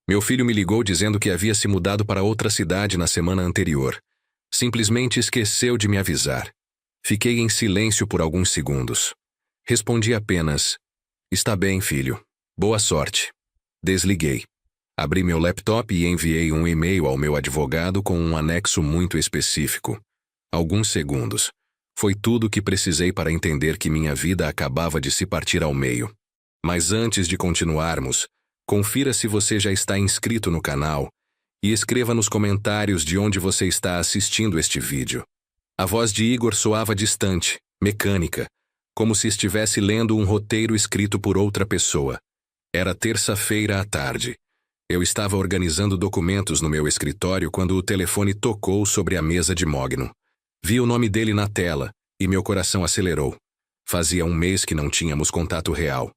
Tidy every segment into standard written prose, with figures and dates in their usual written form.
Meu filho me ligou dizendo que havia se mudado para outra cidade na semana anterior. Simplesmente esqueceu de me avisar. Fiquei em silêncio por alguns segundos. Respondi apenas: "Está bem, filho. Boa sorte." Desliguei. Abri meu laptop e enviei um e-mail ao meu advogado com um anexo muito específico. Alguns segundos. Foi tudo o que precisei para entender que minha vida acabava de se partir ao meio. Mas antes de continuarmos, confira se você já está inscrito no canal e escreva nos comentários de onde você está assistindo este vídeo. A voz de Igor soava distante, mecânica, como se estivesse lendo um roteiro escrito por outra pessoa. Era terça-feira à tarde. Eu estava organizando documentos no meu escritório quando o telefone tocou sobre a mesa de Mogno. Vi o nome dele na tela e meu coração acelerou. Fazia um mês que não tínhamos contato real.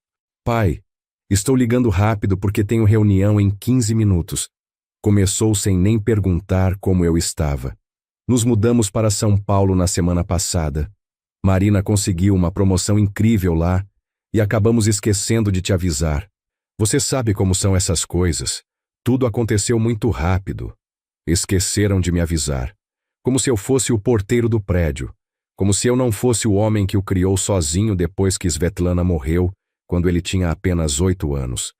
Pai, estou ligando rápido porque tenho reunião em 15 minutos. Começou sem nem perguntar como eu estava. Nos mudamos para São Paulo na semana passada. Marina conseguiu uma promoção incrível lá e acabamos esquecendo de te avisar. Você sabe como são essas coisas. Tudo aconteceu muito rápido. Esqueceram de me avisar. Como se eu fosse o porteiro do prédio. Como se eu não fosse o homem que o criou sozinho depois que Svetlana morreu, quando ele tinha apenas 8 anos.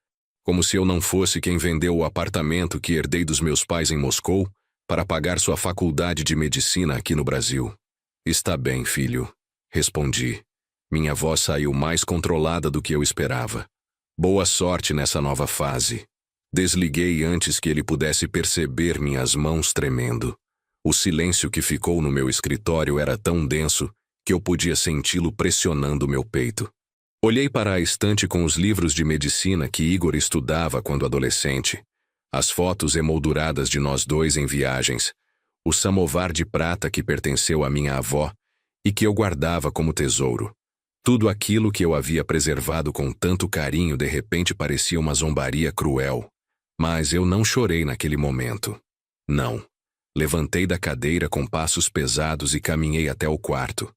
Como se eu não fosse quem vendeu o apartamento que herdei dos meus pais em Moscou para pagar sua faculdade de medicina aqui no Brasil. Está bem, filho. Respondi. Minha voz saiu mais controlada do que eu esperava. Boa sorte nessa nova fase. Desliguei antes que ele pudesse perceber minhas mãos tremendo. O silêncio que ficou no meu escritório era tão denso que eu podia senti-lo pressionando meu peito. Olhei para a estante com os livros de medicina que Igor estudava quando adolescente, as fotos emolduradas de nós dois em viagens, o samovar de prata que pertenceu à minha avó e que eu guardava como tesouro. Tudo aquilo que eu havia preservado com tanto carinho de repente parecia uma zombaria cruel. Mas eu não chorei naquele momento. Não. Levantei da cadeira com passos pesados e caminhei até o quarto.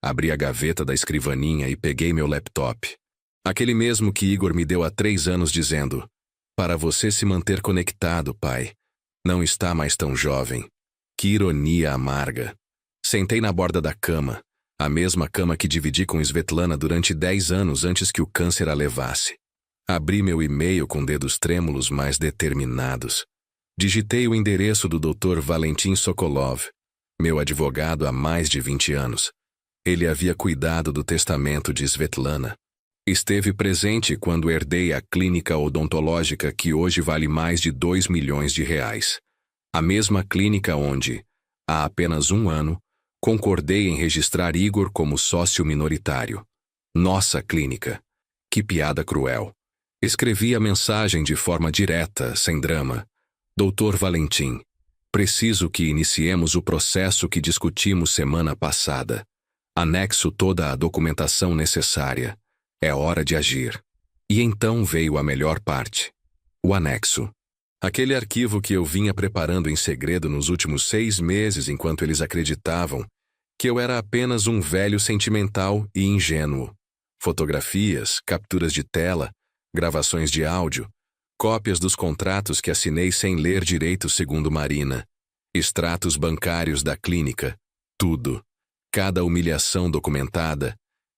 Abri a gaveta da escrivaninha e peguei meu laptop. Aquele mesmo que Igor me deu há 3 anos dizendo: "Para você se manter conectado, pai. Não está mais tão jovem." Que ironia amarga. Sentei na borda da cama, a mesma cama que dividi com Svetlana durante 10 anos antes que o câncer a levasse. Abri meu e-mail com dedos trêmulos mais determinados. Digitei o endereço do Dr. Valentin Sokolov, meu advogado há mais de 20 anos. Ele havia cuidado do testamento de Svetlana. Esteve presente quando herdei a clínica odontológica que hoje vale mais de 2 milhões de reais. A mesma clínica onde, há apenas 1 ano, concordei em registrar Igor como sócio minoritário. Nossa clínica. Que piada cruel. Escrevi a mensagem de forma direta, sem drama. Dr. Valentim, preciso que iniciemos o processo que discutimos semana passada. Anexo toda a documentação necessária. É hora de agir. E então veio a melhor parte. O anexo. Aquele arquivo que eu vinha preparando em segredo nos últimos 6 meses enquanto eles acreditavam que eu era apenas um velho sentimental e ingênuo. Fotografias, capturas de tela, gravações de áudio, cópias dos contratos que assinei sem ler direito segundo Marina, extratos bancários da clínica, tudo. Cada humilhação documentada,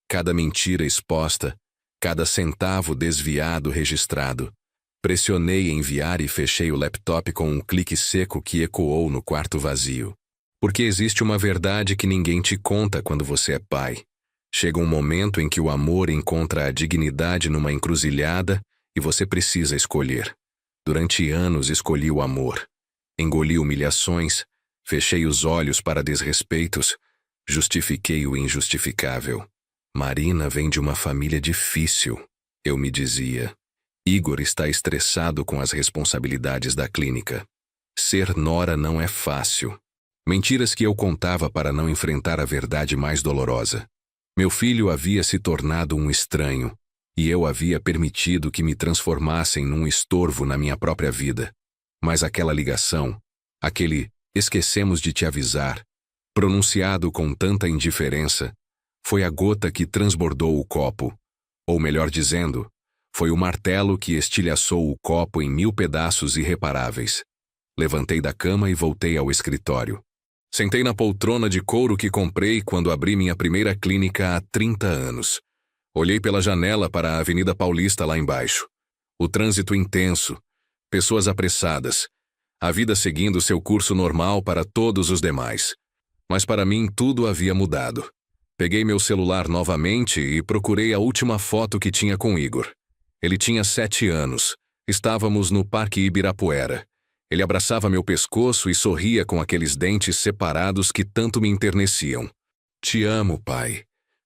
cada mentira exposta, cada centavo desviado registrado. Pressionei enviar e fechei o laptop com um clique seco que ecoou no quarto vazio. Porque existe uma verdade que ninguém te conta quando você é pai. Chega um momento em que o amor encontra a dignidade numa encruzilhada e você precisa escolher. Durante anos escolhi o amor. Engoli humilhações, fechei os olhos para desrespeitos, justifiquei o injustificável. Marina vem de uma família difícil, eu me dizia. Igor está estressado com as responsabilidades da clínica. Ser nora não é fácil. Mentiras que eu contava para não enfrentar a verdade mais dolorosa. Meu filho havia se tornado um estranho, e eu havia permitido que me transformassem num estorvo na minha própria vida. Mas aquela ligação, aquele "esquecemos de te avisar", pronunciado com tanta indiferença, foi a gota que transbordou o copo. Ou melhor dizendo, Foi o martelo que estilhaçou o copo em 1000 pedaços irreparáveis. Levantei da cama e voltei ao escritório. Sentei na poltrona de couro que comprei quando abri minha primeira clínica há 30 anos. Olhei pela janela para a Avenida Paulista lá embaixo. O trânsito intenso, pessoas apressadas, a vida seguindo seu curso normal para todos os demais. Mas para mim tudo havia mudado. Peguei meu celular novamente e procurei a última foto que tinha com Igor. Ele tinha 7 anos. Estávamos no Parque Ibirapuera. Ele abraçava meu pescoço e sorria com aqueles dentes separados que tanto me enterneciam. "Te amo, pai",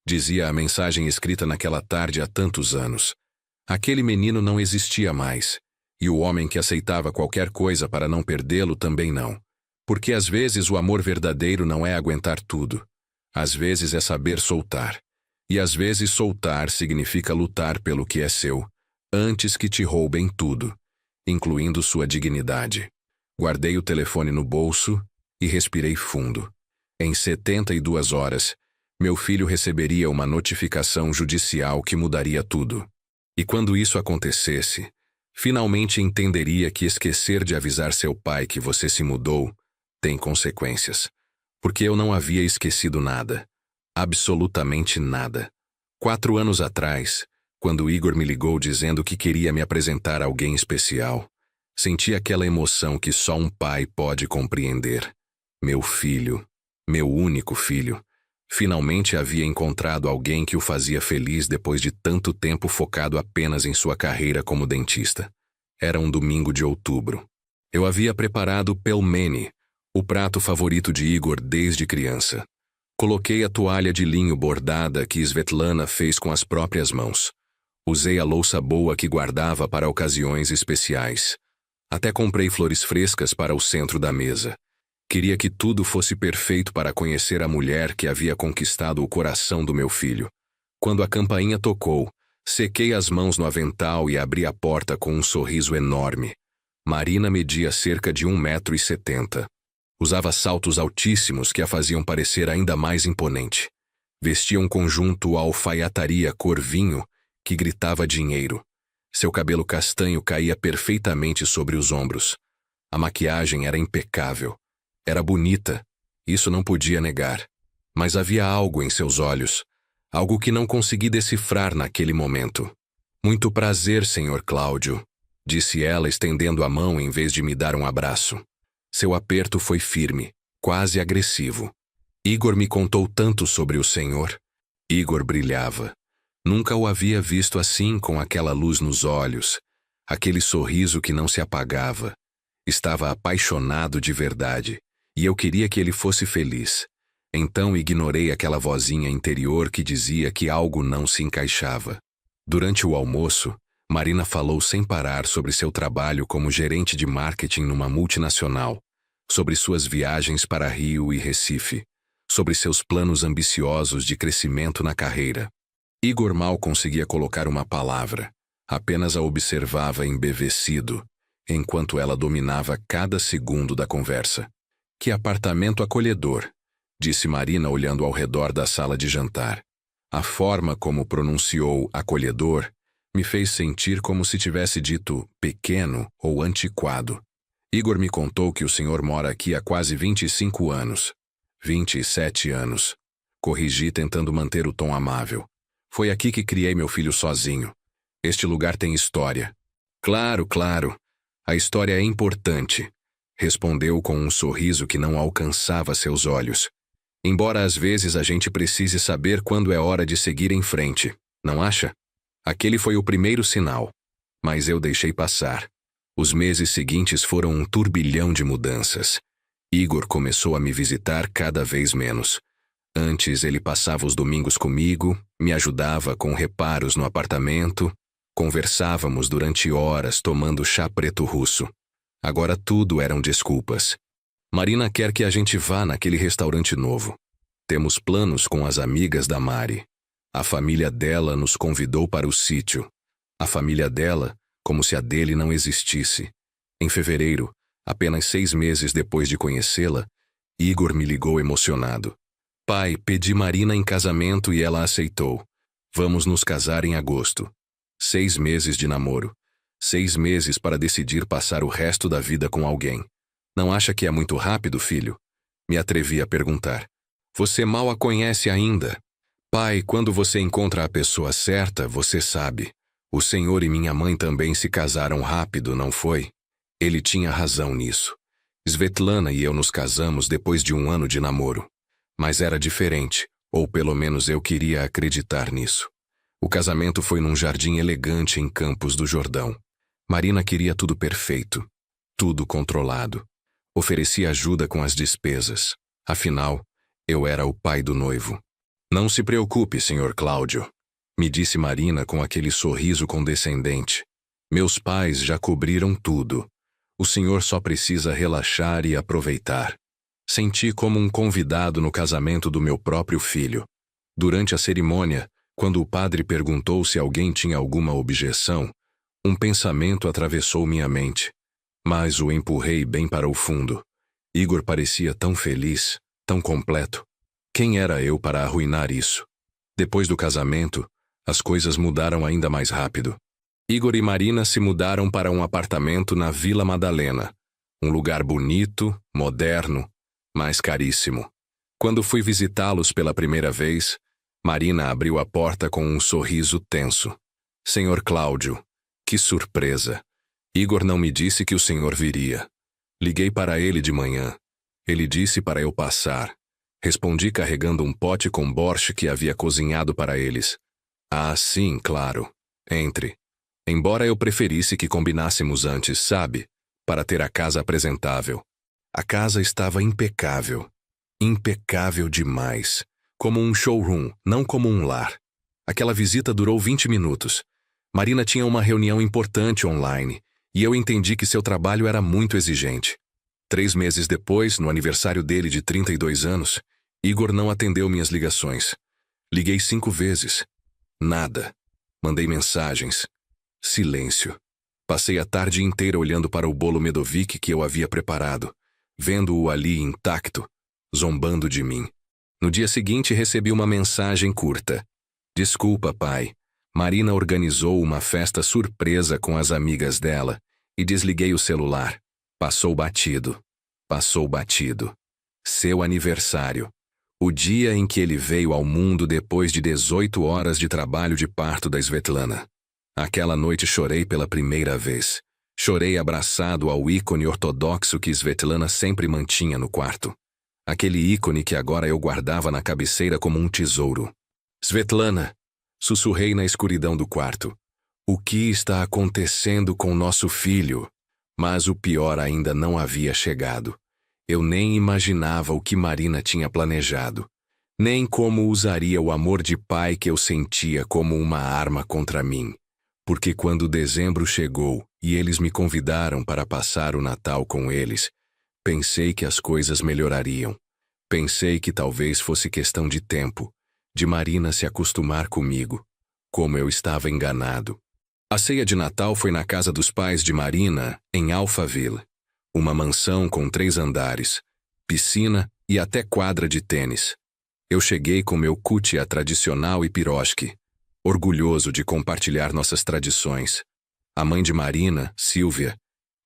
dizia a mensagem escrita naquela tarde há tantos anos. Aquele menino não existia mais, e o homem que aceitava qualquer coisa para não perdê-lo também não. Porque às vezes o amor verdadeiro não é aguentar tudo. Às vezes é saber soltar. E às vezes soltar significa lutar pelo que é seu, antes que te roubem tudo, incluindo sua dignidade. Guardei o telefone no bolso e respirei fundo. Em 72 horas, meu filho receberia uma notificação judicial que mudaria tudo. E quando isso acontecesse, finalmente entenderia que esquecer de avisar seu pai que você se mudou tem consequências. Porque eu não havia esquecido nada. Absolutamente nada. 4 anos atrás, quando Igor me ligou dizendo que queria me apresentar a alguém especial, senti aquela emoção que só um pai pode compreender. Meu filho, meu único filho, finalmente havia encontrado alguém que o fazia feliz depois de tanto tempo focado apenas em sua carreira como dentista. Era um domingo de outubro. Eu havia preparado pelmeni, o prato favorito de Igor desde criança. Coloquei a toalha de linho bordada que Svetlana fez com as próprias mãos. Usei a louça boa que guardava para ocasiões especiais. Até comprei flores frescas para o centro da mesa. Queria que tudo fosse perfeito para conhecer a mulher que havia conquistado o coração do meu filho. Quando a campainha tocou, sequei as mãos no avental e abri a porta com um sorriso enorme. Marina media cerca de 1,70 m. Usava saltos altíssimos que a faziam parecer ainda mais imponente. Vestia um conjunto alfaiataria cor vinho que gritava dinheiro. Seu cabelo castanho caía perfeitamente sobre os ombros. A maquiagem era impecável. Era bonita, isso não podia negar. Mas havia algo em seus olhos, algo que não consegui decifrar naquele momento. "Muito prazer, Sr. Cláudio", disse ela estendendo a mão em vez de me dar um abraço. Seu aperto foi firme, quase agressivo. "Igor me contou tanto sobre o senhor." Igor brilhava. Nunca o havia visto assim, com aquela luz nos olhos, aquele sorriso que não se apagava. Estava apaixonado de verdade, e eu queria que ele fosse feliz. Então ignorei aquela vozinha interior que dizia que algo não se encaixava. Durante o almoço, Marina falou sem parar sobre seu trabalho como gerente de marketing numa multinacional, sobre suas viagens para Rio e Recife, sobre seus planos ambiciosos de crescimento na carreira. Igor mal conseguia colocar uma palavra, apenas a observava embevecido, enquanto ela dominava cada segundo da conversa. "Que apartamento acolhedor", disse Marina olhando ao redor da sala de jantar. A forma como pronunciou acolhedor me fez sentir como se tivesse dito pequeno ou antiquado. "Igor me contou que o senhor mora aqui há quase 25 anos. 27 anos. Corrigi tentando manter o tom amável. "Foi aqui que criei meu filho sozinho. Este lugar tem história." "Claro, claro. A história é importante", respondeu com um sorriso que não alcançava seus olhos. "Embora às vezes a gente precise saber quando é hora de seguir em frente, não acha?" Aquele foi o primeiro sinal, mas eu deixei passar. Os meses seguintes foram um turbilhão de mudanças. Igor começou a me visitar cada vez menos. Antes ele passava os domingos comigo, me ajudava com reparos no apartamento, conversávamos durante horas tomando chá preto russo. Agora tudo eram desculpas. "Marina quer que a gente vá naquele restaurante novo. Temos planos com as amigas da Mari. A família dela nos convidou para o sítio. A família dela, como se a dele não existisse. Em fevereiro, apenas 6 meses depois de conhecê-la, Igor me ligou emocionado. "Pai, pedi Marina em casamento e ela aceitou. Vamos nos casar em agosto." 6 meses de namoro. 6 meses para decidir passar o resto da vida com alguém. Não acha que é muito rápido, filho? Me atrevi a perguntar. Você mal a conhece ainda. Pai, quando você encontra a pessoa certa, você sabe. O senhor e minha mãe também se casaram rápido, não foi? Ele tinha razão nisso. Svetlana e eu nos casamos depois de 1 ano de namoro. Mas era diferente, ou pelo menos eu queria acreditar nisso. O casamento foi num jardim elegante em Campos do Jordão. Marina queria tudo perfeito, tudo controlado. Oferecia ajuda com as despesas. Afinal, eu era o pai do noivo. Não se preocupe, Sr. Cláudio, me disse Marina com aquele sorriso condescendente. Meus pais já cobriram tudo. O senhor só precisa relaxar e aproveitar. Senti como um convidado no casamento do meu próprio filho. Durante a cerimônia, quando o padre perguntou se alguém tinha alguma objeção, um pensamento atravessou minha mente. Mas o empurrei bem para o fundo. Igor parecia tão feliz, tão completo. Quem era eu para arruinar isso? Depois do casamento, as coisas mudaram ainda mais rápido. Igor e Marina se mudaram para um apartamento na Vila Madalena. Um lugar bonito, moderno, mas caríssimo. Quando fui visitá-los pela primeira vez, Marina abriu a porta com um sorriso tenso. Senhor Cláudio, que surpresa! Igor não me disse que o senhor viria. Liguei para ele de manhã. Ele disse para eu passar. Respondi carregando um pote com borscht que havia cozinhado para eles. Ah, sim, claro. Entre. Embora eu preferisse que combinássemos antes, sabe? Para ter a casa apresentável. A casa estava impecável. Impecável demais. Como um showroom, não como um lar. Aquela visita durou 20 minutos. Marina tinha uma reunião importante online, e eu entendi que seu trabalho era muito exigente. 3 meses depois, no aniversário dele de 32 anos, Igor não atendeu minhas ligações. Liguei 5 vezes. Nada. Mandei mensagens. Silêncio. Passei a tarde inteira olhando para o bolo Medovic que eu havia preparado, vendo-o ali intacto, zombando de mim. No dia seguinte recebi uma mensagem curta. Desculpa, pai. Marina organizou uma festa surpresa com as amigas dela e desliguei o celular. Passou batido. Passou batido. Seu aniversário. O dia em que ele veio ao mundo depois de 18 horas de trabalho de parto da Svetlana. Aquela noite chorei pela primeira vez. Chorei abraçado ao ícone ortodoxo que Svetlana sempre mantinha no quarto. Aquele ícone que agora eu guardava na cabeceira como um tesouro. Svetlana, sussurrei na escuridão do quarto. O que está acontecendo com nosso filho? Mas o pior ainda não havia chegado. Eu nem imaginava o que Marina tinha planejado. Nem como usaria o amor de pai que eu sentia como uma arma contra mim. Porque quando dezembro chegou e eles me convidaram para passar o Natal com eles, pensei que as coisas melhorariam. Pensei que talvez fosse questão de tempo, de Marina se acostumar comigo. Como eu estava enganado. A ceia de Natal foi na casa dos pais de Marina, em Alphaville. Uma mansão com 3 andares, piscina e até quadra de tênis. Eu cheguei com meu kutia tradicional e piroshki, orgulhoso de compartilhar nossas tradições. A mãe de Marina, Silvia,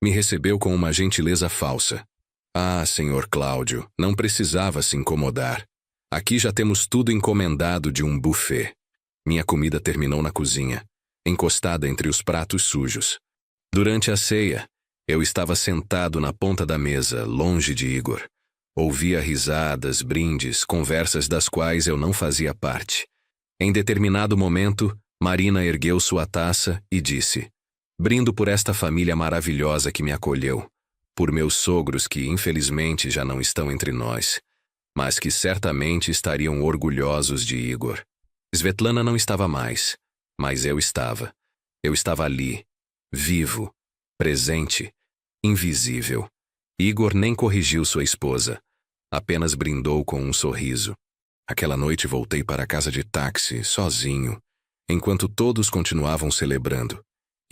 me recebeu com uma gentileza falsa. Ah, senhor Cláudio, não precisava se incomodar. Aqui já temos tudo encomendado de um buffet. Minha comida terminou na cozinha, encostada entre os pratos sujos. Durante a ceia, eu estava sentado na ponta da mesa, longe de Igor. Ouvia risadas, brindes, conversas das quais eu não fazia parte. Em determinado momento, Marina ergueu sua taça e disse: brindo por esta família maravilhosa que me acolheu, por meus sogros que infelizmente já não estão entre nós, mas que certamente estariam orgulhosos de Igor. Svetlana não estava mais, mas eu estava. Eu estava ali, vivo, presente, invisível. Igor nem corrigiu sua esposa, apenas brindou com um sorriso. Aquela noite voltei para a casa de táxi, sozinho, enquanto todos continuavam celebrando.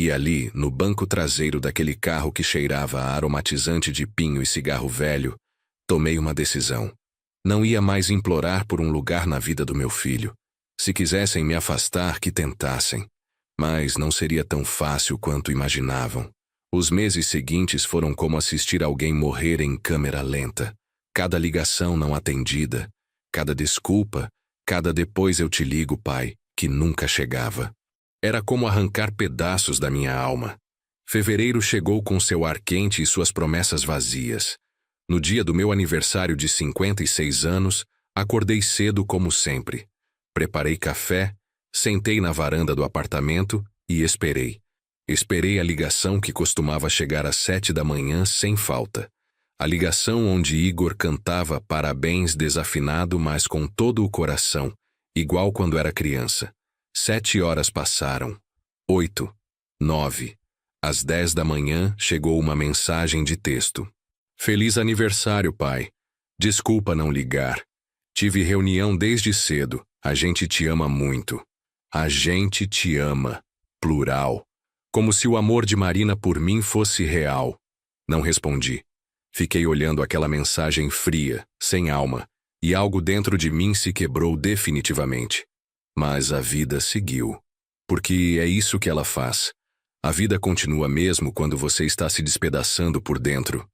E ali, no banco traseiro daquele carro que cheirava a aromatizante de pinho e cigarro velho, tomei uma decisão. Não ia mais implorar por um lugar na vida do meu filho. Se quisessem me afastar, que tentassem. Mas não seria tão fácil quanto imaginavam. Os meses seguintes foram como assistir alguém morrer em câmera lenta. Cada ligação não atendida, cada desculpa, cada depois eu te ligo, pai, que nunca chegava. Era como arrancar pedaços da minha alma. Fevereiro chegou com seu ar quente e suas promessas vazias. No dia do meu aniversário de 56 anos, acordei cedo como sempre. Preparei café, sentei na varanda do apartamento e esperei. Esperei a ligação que costumava chegar às 7 da manhã sem falta. A ligação onde Igor cantava parabéns desafinado, mas com todo o coração, igual quando era criança. 7 horas passaram. 8, 9. Às 10 da manhã chegou uma mensagem de texto. Feliz aniversário, pai. Desculpa não ligar. Tive reunião desde cedo. A gente te ama muito. A gente te ama. Plural. Como se o amor de Marina por mim fosse real. Não respondi. Fiquei olhando aquela mensagem fria, sem alma, e algo dentro de mim se quebrou definitivamente. Mas a vida seguiu. Porque é isso que ela faz. A vida continua mesmo quando você está se despedaçando por dentro.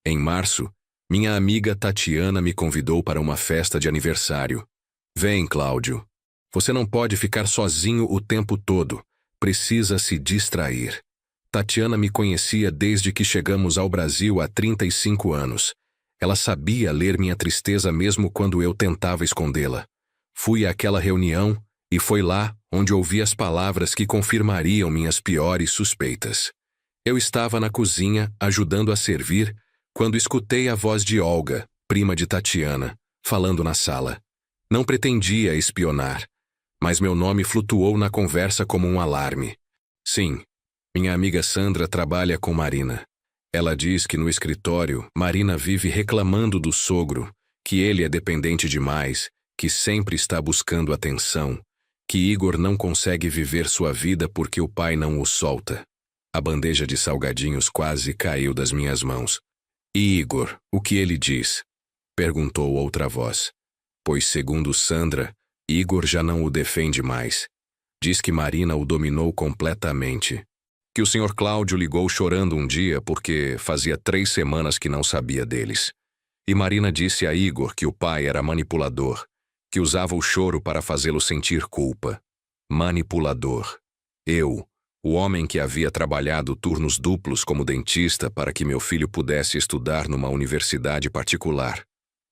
Em março, minha amiga Tatiana me convidou para uma festa de aniversário. Vem, Cláudio. Você não pode ficar sozinho o tempo todo. Precisa se distrair. Tatiana me conhecia desde que chegamos ao Brasil há 35 anos. Ela sabia ler minha tristeza mesmo quando eu tentava escondê-la. Fui àquela reunião e foi lá onde ouvi as palavras que confirmariam minhas piores suspeitas. Eu estava na cozinha, ajudando a servir, quando escutei a voz de Olga, prima de Tatiana, falando na sala. Não pretendia espionar, mas meu nome flutuou na conversa como um alarme. Sim, minha amiga Sandra trabalha com Marina. Ela diz que no escritório, Marina vive reclamando do sogro, que ele é dependente demais, que sempre está buscando atenção, que Igor não consegue viver sua vida porque o pai não o solta. A bandeja de salgadinhos quase caiu das minhas mãos. E Igor, o que ele diz? Perguntou outra voz. Pois, segundo Sandra, Igor já não o defende mais. Diz que Marina o dominou completamente. Que o Sr. Cláudio ligou chorando um dia porque fazia 3 semanas que não sabia deles. E Marina disse a Igor que o pai era manipulador, que usava o choro para fazê-lo sentir culpa. Manipulador. Eu, o homem que havia trabalhado turnos duplos como dentista para que meu filho pudesse estudar numa universidade particular.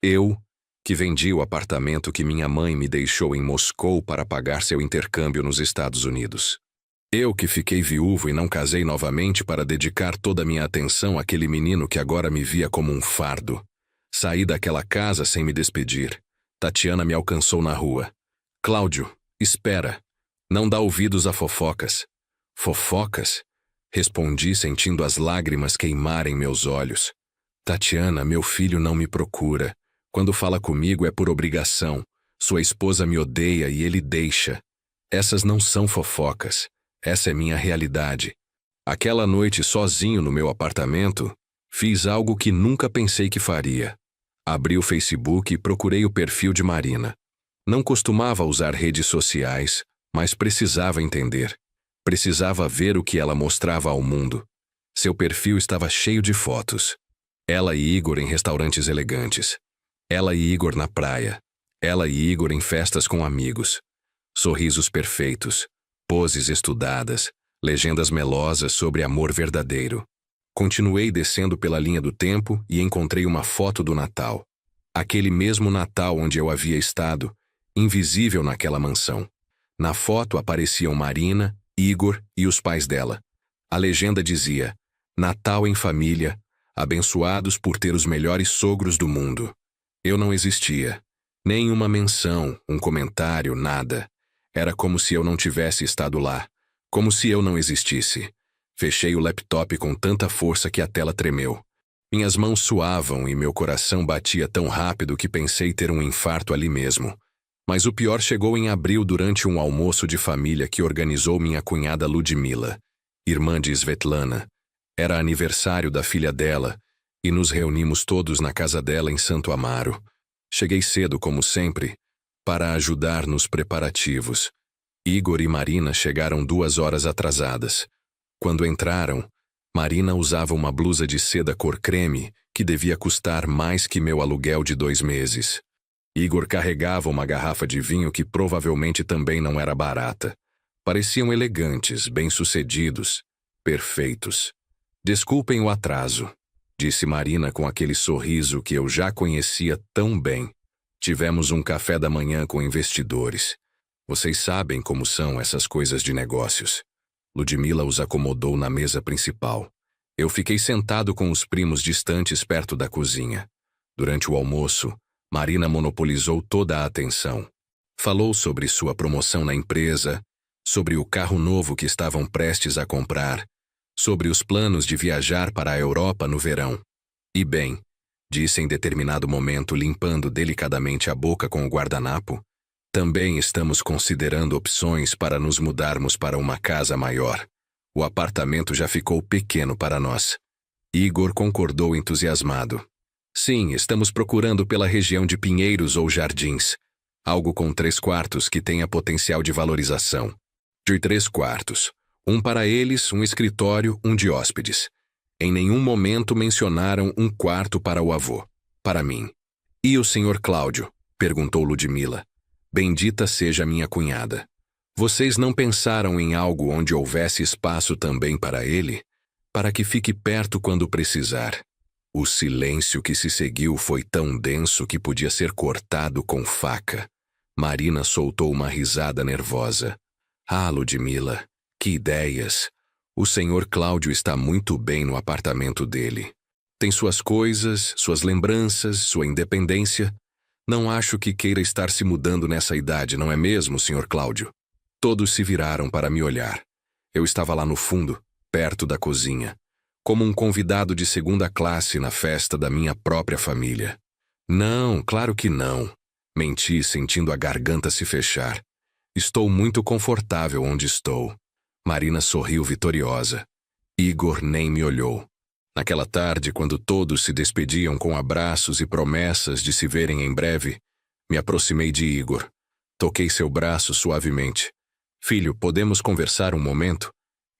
Eu, que vendi o apartamento que minha mãe me deixou em Moscou para pagar seu intercâmbio nos Estados Unidos. Eu que fiquei viúvo e não casei novamente para dedicar toda a minha atenção àquele menino que agora me via como um fardo. Saí daquela casa sem me despedir. Tatiana me alcançou na rua. Cláudio, espera. Não dá ouvidos a fofocas. Fofocas? Respondi sentindo as lágrimas queimarem meus olhos. Tatiana, meu filho não me procura. Quando fala comigo é por obrigação. Sua esposa me odeia e ele deixa. Essas não são fofocas. Essa é minha realidade. Aquela noite sozinho no meu apartamento, fiz algo que nunca pensei que faria. Abri o Facebook e procurei o perfil de Marina. Não costumava usar redes sociais, mas precisava entender. Precisava ver o que ela mostrava ao mundo. Seu perfil estava cheio de fotos. Ela e Igor em restaurantes elegantes. Ela e Igor na praia. Ela e Igor em festas com amigos. Sorrisos perfeitos. Poses estudadas. Legendas melosas sobre amor verdadeiro. Continuei descendo pela linha do tempo e encontrei uma foto do Natal. Aquele mesmo Natal onde eu havia estado, invisível naquela mansão. Na foto apareciam Marina, Igor e os pais dela. A legenda dizia: Natal em família, abençoados por ter os melhores sogros do mundo. Eu não existia. Nem uma menção, um comentário, nada. Era como se eu não tivesse estado lá. Como se eu não existisse. Fechei o laptop com tanta força que a tela tremeu. Minhas mãos suavam e meu coração batia tão rápido que pensei ter um infarto ali mesmo. Mas o pior chegou em abril durante um almoço de família que organizou minha cunhada Ludmila, irmã de Svetlana. Era aniversário da filha dela e nos reunimos todos na casa dela em Santo Amaro. Cheguei cedo, como sempre, para ajudar nos preparativos. Igor e Marina chegaram 2 horas atrasadas. Quando entraram, Marina usava uma blusa de seda cor creme que devia custar mais que meu aluguel de 2 meses. Igor carregava uma garrafa de vinho que provavelmente também não era barata. Pareciam elegantes, bem-sucedidos, perfeitos. Desculpem o atraso, disse Marina com aquele sorriso que eu já conhecia tão bem. Tivemos um café da manhã com investidores. Vocês sabem como são essas coisas de negócios. Ludmila os acomodou na mesa principal. Eu fiquei sentado com os primos distantes perto da cozinha. Durante o almoço, Marina monopolizou toda a atenção. Falou sobre sua promoção na empresa, sobre o carro novo que estavam prestes a comprar, sobre os planos de viajar para a Europa no verão. E bem, disse em determinado momento, limpando delicadamente a boca com o guardanapo, também estamos considerando opções para nos mudarmos para uma casa maior. O apartamento já ficou pequeno para nós. Igor concordou entusiasmado. Sim, estamos procurando pela região de Pinheiros ou Jardins. Algo com 3 quartos que tenha potencial de valorização. De 3 quartos. Um para eles, um escritório, um de hóspedes. Em nenhum momento mencionaram um quarto para o avô. Para mim. E o Sr. Cláudio? Perguntou Ludmila. Bendita seja minha cunhada. Vocês não pensaram em algo onde houvesse espaço também para ele? Para que fique perto quando precisar. O silêncio que se seguiu foi tão denso que podia ser cortado com faca. Marina soltou uma risada nervosa. Ah, Ludmila, que ideias! O Sr. Cláudio está muito bem no apartamento dele. Tem suas coisas, suas lembranças, sua independência. Não acho que queira estar se mudando nessa idade, não é mesmo, Sr. Cláudio? Todos se viraram para me olhar. Eu estava lá no fundo, perto da cozinha, como um convidado de 2ª classe na festa da minha própria família. Não, claro que não. Menti, sentindo a garganta se fechar. Estou muito confortável onde estou. Marina sorriu vitoriosa. Igor nem me olhou. Naquela tarde, quando todos se despediam com abraços e promessas de se verem em breve, me aproximei de Igor. Toquei seu braço suavemente. Filho, podemos conversar um momento?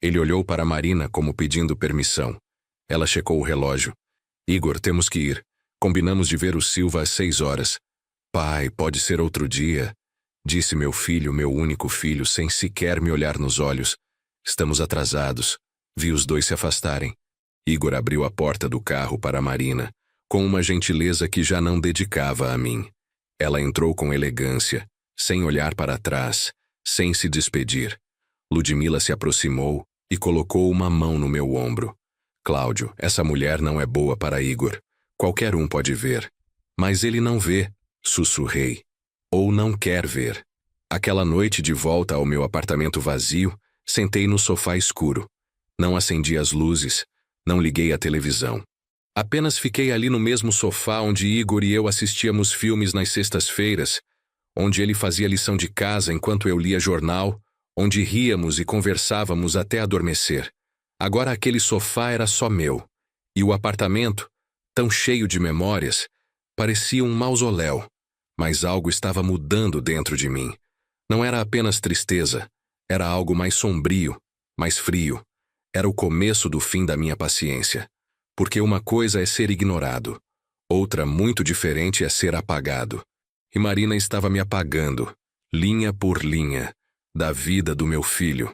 Ele olhou para Marina como pedindo permissão. Ela checou o relógio. Igor, temos que ir. Combinamos de ver o Silva às 6 horas. Pai, pode ser outro dia, disse meu filho, meu único filho, sem sequer me olhar nos olhos. Estamos atrasados. Vi os dois se afastarem. Igor abriu a porta do carro para Marina, com uma gentileza que já não dedicava a mim. Ela entrou com elegância, sem olhar para trás, sem se despedir. Ludmila se aproximou e colocou uma mão no meu ombro. Cláudio, essa mulher não é boa para Igor. Qualquer um pode ver. Mas ele não vê, sussurrei. Ou não quer ver. Aquela noite de volta ao meu apartamento vazio, sentei no sofá escuro. Não acendi as luzes, não liguei a televisão. Apenas fiquei ali no mesmo sofá onde Igor e eu assistíamos filmes nas sextas-feiras, onde ele fazia lição de casa enquanto eu lia jornal, onde ríamos e conversávamos até adormecer. Agora aquele sofá era só meu, e o apartamento, tão cheio de memórias, parecia um mausoléu, mas algo estava mudando dentro de mim. Não era apenas tristeza, era algo mais sombrio, mais frio. Era o começo do fim da minha paciência. Porque uma coisa é ser ignorado, outra muito diferente é ser apagado. E Marina estava me apagando, linha por linha, da vida do meu filho.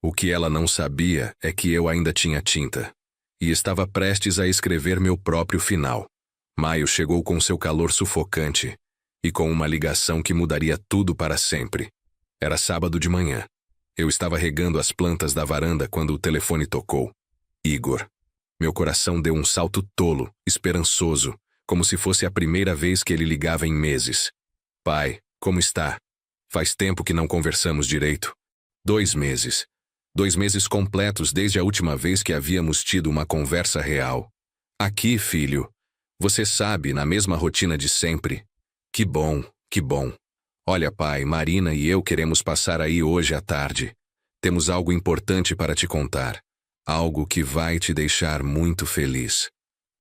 O que ela não sabia é que eu ainda tinha tinta. E estava prestes a escrever meu próprio final. Maio chegou com seu calor sufocante e com uma ligação que mudaria tudo para sempre. Era sábado de manhã. Eu estava regando as plantas da varanda quando o telefone tocou. Igor. Meu coração deu um salto tolo, esperançoso, como se fosse a primeira vez que ele ligava em meses. Pai, como está? Faz tempo que não conversamos direito. 2 meses. 2 meses completos desde a última vez que havíamos tido uma conversa real. Aqui, filho. Você sabe, na mesma rotina de sempre. Que bom, que bom. Olha, pai, Marina e eu queremos passar aí hoje à tarde. Temos algo importante para te contar. Algo que vai te deixar muito feliz.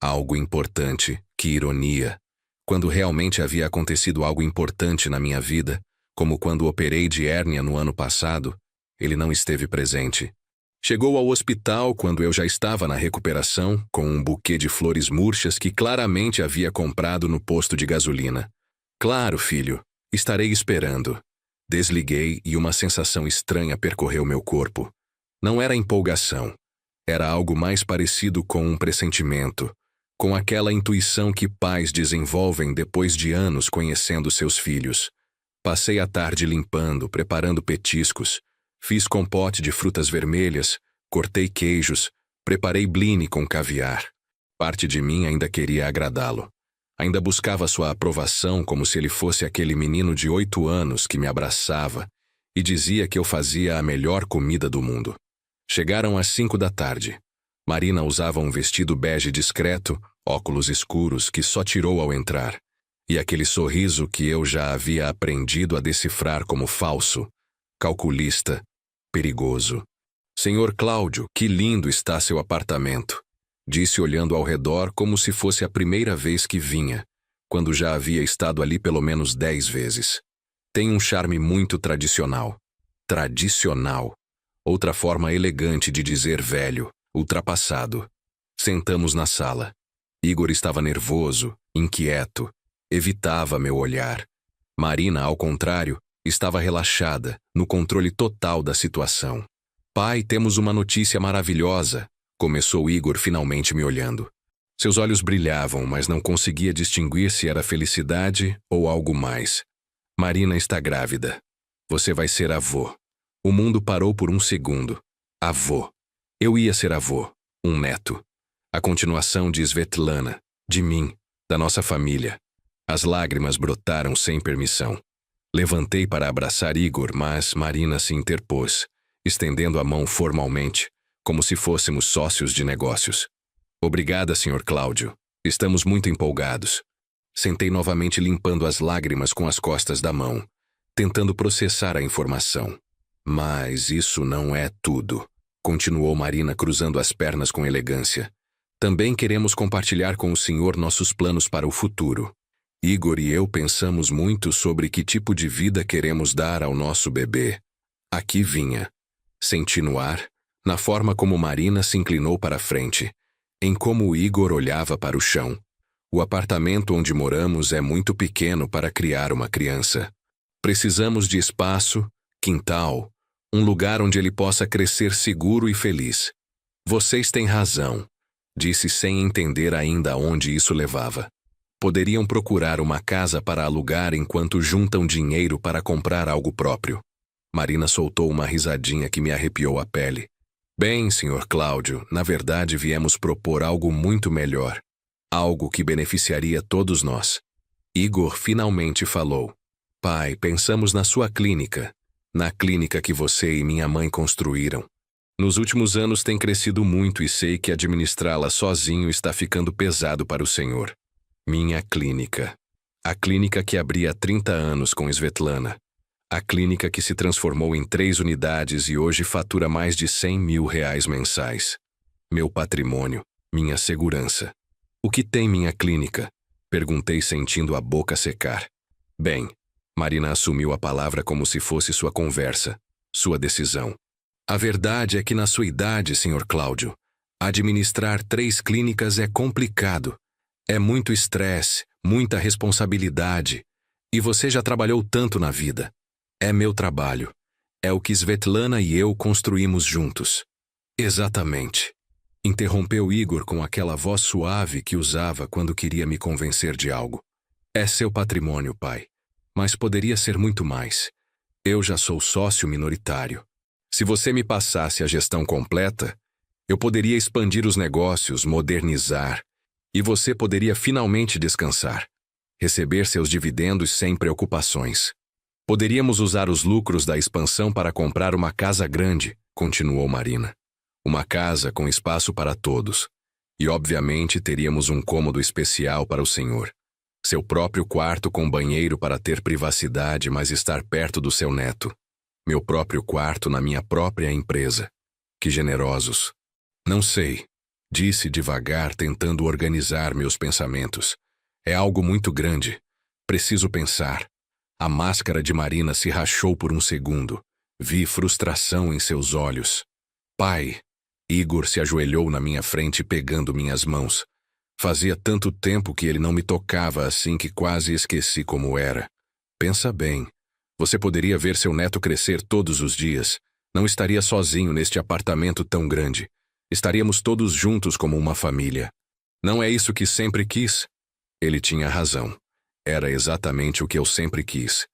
Algo importante, que ironia. Quando realmente havia acontecido algo importante na minha vida, Como quando operei de hérnia no ano passado, ele não esteve presente. Chegou ao hospital quando eu já estava na recuperação, com um buquê de flores murchas que claramente havia comprado no posto de gasolina. Claro, filho, estarei esperando. Desliguei e uma sensação estranha percorreu meu corpo. Não era empolgação. Era algo mais parecido com um pressentimento, com aquela intuição que pais desenvolvem depois de anos conhecendo seus filhos. Passei a tarde limpando, preparando petiscos. Fiz compote de frutas vermelhas, cortei queijos, preparei bline com caviar. Parte de mim ainda queria agradá-lo. Ainda buscava sua aprovação como se ele fosse aquele menino de 8 anos que me abraçava e dizia que eu fazia a melhor comida do mundo. Chegaram às 5 da tarde. Marina usava um vestido bege discreto, óculos escuros que só tirou ao entrar, e aquele sorriso que eu já havia aprendido a decifrar como falso, calculista, perigoso. Senhor Cláudio, que lindo está seu apartamento, disse olhando ao redor como se fosse a primeira vez que vinha, quando já havia estado ali pelo menos 10 vezes. Tem um charme muito tradicional. Tradicional. Outra forma elegante de dizer velho, ultrapassado. Sentamos na sala. Igor estava nervoso, inquieto, evitava meu olhar. Marina, ao contrário, estava relaxada, no controle total da situação. Pai, temos uma notícia maravilhosa, começou Igor finalmente me olhando. Seus olhos brilhavam, mas não conseguia distinguir se era felicidade ou algo mais. Marina está grávida. Você vai ser avô. O mundo parou por um segundo. Avô. Eu ia ser avô, um neto. A continuação de Svetlana, de mim, da nossa família. As lágrimas brotaram sem permissão. Levantei para abraçar Igor, mas Marina se interpôs, estendendo a mão formalmente, como se fôssemos sócios de negócios. Obrigada, Sr. Cláudio. Estamos muito empolgados. Sentei novamente limpando as lágrimas com as costas da mão, tentando processar a informação. Mas isso não é tudo, continuou Marina cruzando as pernas com elegância. Também queremos compartilhar com o senhor nossos planos para o futuro. Igor e eu pensamos muito sobre que tipo de vida queremos dar ao nosso bebê. Aqui vinha. Senti no ar, na forma como Marina se inclinou para a frente, em como Igor olhava para o chão. O apartamento onde moramos é muito pequeno para criar uma criança. Precisamos de espaço, quintal, um lugar onde ele possa crescer seguro e feliz. Vocês têm razão, disse sem entender ainda aonde isso levava. Poderiam procurar uma casa para alugar enquanto juntam dinheiro para comprar algo próprio. Marina soltou uma risadinha que me arrepiou a pele. Bem, Sr. Cláudio, na verdade viemos propor algo muito melhor. Algo que beneficiaria todos nós. Igor finalmente falou. Pai, pensamos na sua clínica. Na clínica que você e minha mãe construíram. Nos últimos anos tem crescido muito e sei que administrá-la sozinho está ficando pesado para o senhor. Minha clínica. A clínica que abri há 30 anos com Svetlana. A clínica que se transformou em 3 unidades e hoje fatura mais de R$100 mil mensais. Meu patrimônio, minha segurança. O que tem minha clínica? Perguntei sentindo a boca secar. Bem, Marina assumiu a palavra como se fosse sua conversa, sua decisão. A verdade é que na sua idade, Sr. Cláudio, administrar 3 clínicas é complicado. É muito estresse, muita responsabilidade. E você já trabalhou tanto na vida. É meu trabalho. É o que Svetlana e eu construímos juntos. Exatamente. Interrompeu Igor com aquela voz suave que usava quando queria me convencer de algo. É seu patrimônio, pai. Mas poderia ser muito mais. Eu já sou sócio minoritário. Se você me passasse a gestão completa, eu poderia expandir os negócios, modernizar, e você poderia finalmente descansar, receber seus dividendos sem preocupações. Poderíamos usar os lucros da expansão para comprar uma casa grande, continuou Marina. Uma casa com espaço para todos. E obviamente teríamos um cômodo especial para o senhor. Seu próprio quarto com banheiro para ter privacidade, mas estar perto do seu neto. Meu próprio quarto na minha própria empresa. Que generosos. Não sei, disse devagar, tentando organizar meus pensamentos. É algo muito grande. Preciso pensar. A máscara de Marina se rachou por um segundo. Vi frustração em seus olhos. Pai! Igor se ajoelhou na minha frente pegando minhas mãos. Fazia tanto tempo que ele não me tocava assim que quase esqueci como era. Pensa bem. Você poderia ver seu neto crescer todos os dias. Não estaria sozinho neste apartamento tão grande. Estaríamos todos juntos como uma família. Não é isso que sempre quis? Ele tinha razão. Era exatamente o que eu sempre quis.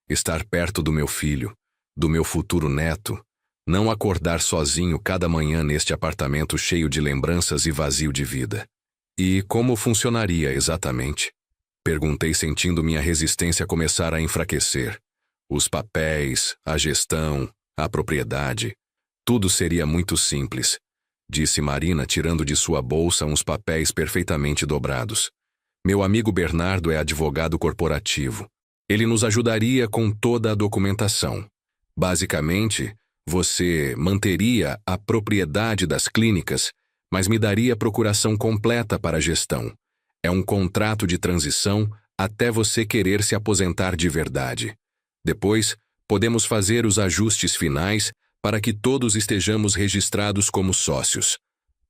Estar perto do meu filho, do meu futuro neto. Não acordar sozinho cada manhã neste apartamento cheio de lembranças e vazio de vida. E como funcionaria exatamente? Perguntei sentindo minha resistência começar a enfraquecer. Os papéis, a gestão, a propriedade. Tudo seria muito simples, disse Marina tirando de sua bolsa uns papéis perfeitamente dobrados. Meu amigo Bernardo é advogado corporativo. Ele nos ajudaria com toda a documentação. Basicamente, você manteria a propriedade das clínicas, mas me daria a procuração completa para a gestão. É um contrato de transição até você querer se aposentar de verdade. Depois, podemos fazer os ajustes finais para que todos estejamos registrados como sócios.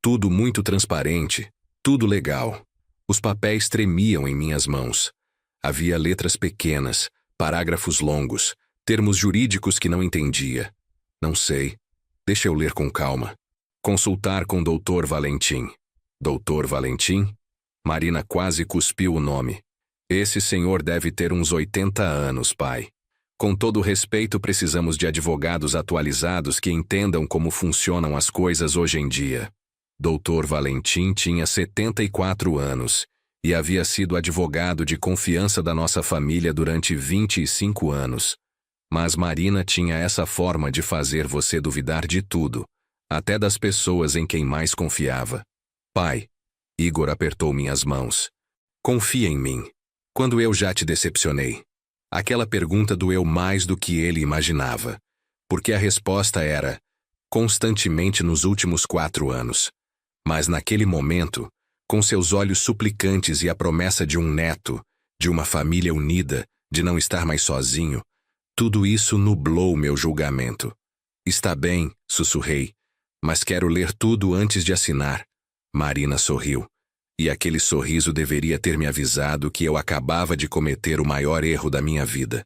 Tudo muito transparente, tudo legal. Os papéis tremiam em minhas mãos. Havia letras pequenas, parágrafos longos, termos jurídicos que não entendia. Não sei. Deixa eu ler com calma. Consultar com Dr. Valentim. Dr. Valentim? Marina quase cuspiu o nome. Esse senhor deve ter uns 80 anos, pai. Com todo respeito, precisamos de advogados atualizados que entendam como funcionam as coisas hoje em dia. Dr. Valentim tinha 74 anos e havia sido advogado de confiança da nossa família durante 25 anos. Mas Marina tinha essa forma de fazer você duvidar de tudo, até das pessoas em quem mais confiava. Pai, Igor apertou minhas mãos. Confia em mim. Quando eu já te decepcionei? Aquela pergunta doeu mais do que ele imaginava, porque a resposta era constantemente nos últimos 4 anos. Mas naquele momento, com seus olhos suplicantes e a promessa de um neto, de uma família unida, de não estar mais sozinho, tudo isso nublou meu julgamento. Está bem, sussurrei, mas quero ler tudo antes de assinar. Marina sorriu, e aquele sorriso deveria ter me avisado que eu acabava de cometer o maior erro da minha vida.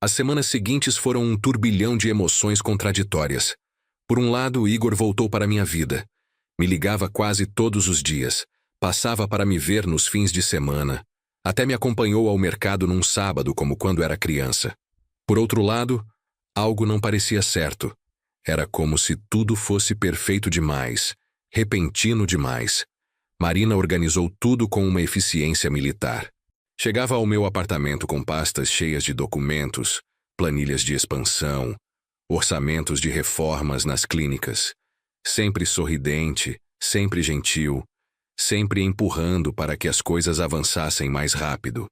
As semanas seguintes foram um turbilhão de emoções contraditórias. Por um lado, Igor voltou para minha vida. Me ligava quase todos os dias, passava para me ver nos fins de semana, até me acompanhou ao mercado num sábado como quando era criança. Por outro lado, algo não parecia certo. Era como se tudo fosse perfeito demais, repentino demais. Marina organizou tudo com uma eficiência militar. Chegava ao meu apartamento com pastas cheias de documentos, planilhas de expansão, orçamentos de reformas nas clínicas. Sempre sorridente, sempre gentil, sempre empurrando para que as coisas avançassem mais rápido.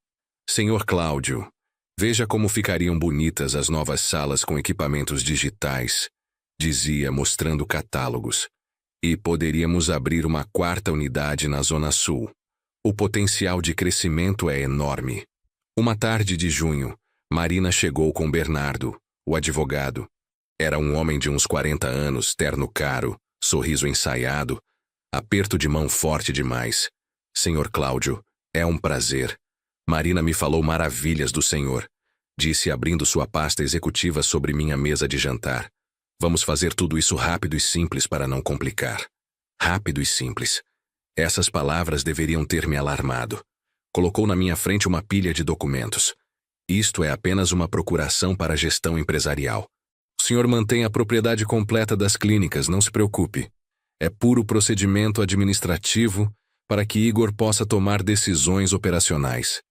Senhor Cláudio, veja como ficariam bonitas as novas salas com equipamentos digitais, dizia mostrando catálogos. E poderíamos abrir uma 4ª unidade na Zona Sul. O potencial de crescimento é enorme. Uma tarde de junho, Marina chegou com Bernardo, o advogado. Era um homem de uns 40 anos, terno caro, sorriso ensaiado, aperto de mão forte demais. Senhor Cláudio, é um prazer. Marina me falou maravilhas do senhor, disse abrindo sua pasta executiva sobre minha mesa de jantar. Vamos fazer tudo isso rápido e simples para não complicar. Rápido e simples. Essas palavras deveriam ter me alarmado. Colocou na minha frente uma pilha de documentos. Isto é apenas uma procuração para a gestão empresarial. O senhor mantém a propriedade completa das clínicas, não se preocupe. É puro procedimento administrativo para que Igor possa tomar decisões operacionais.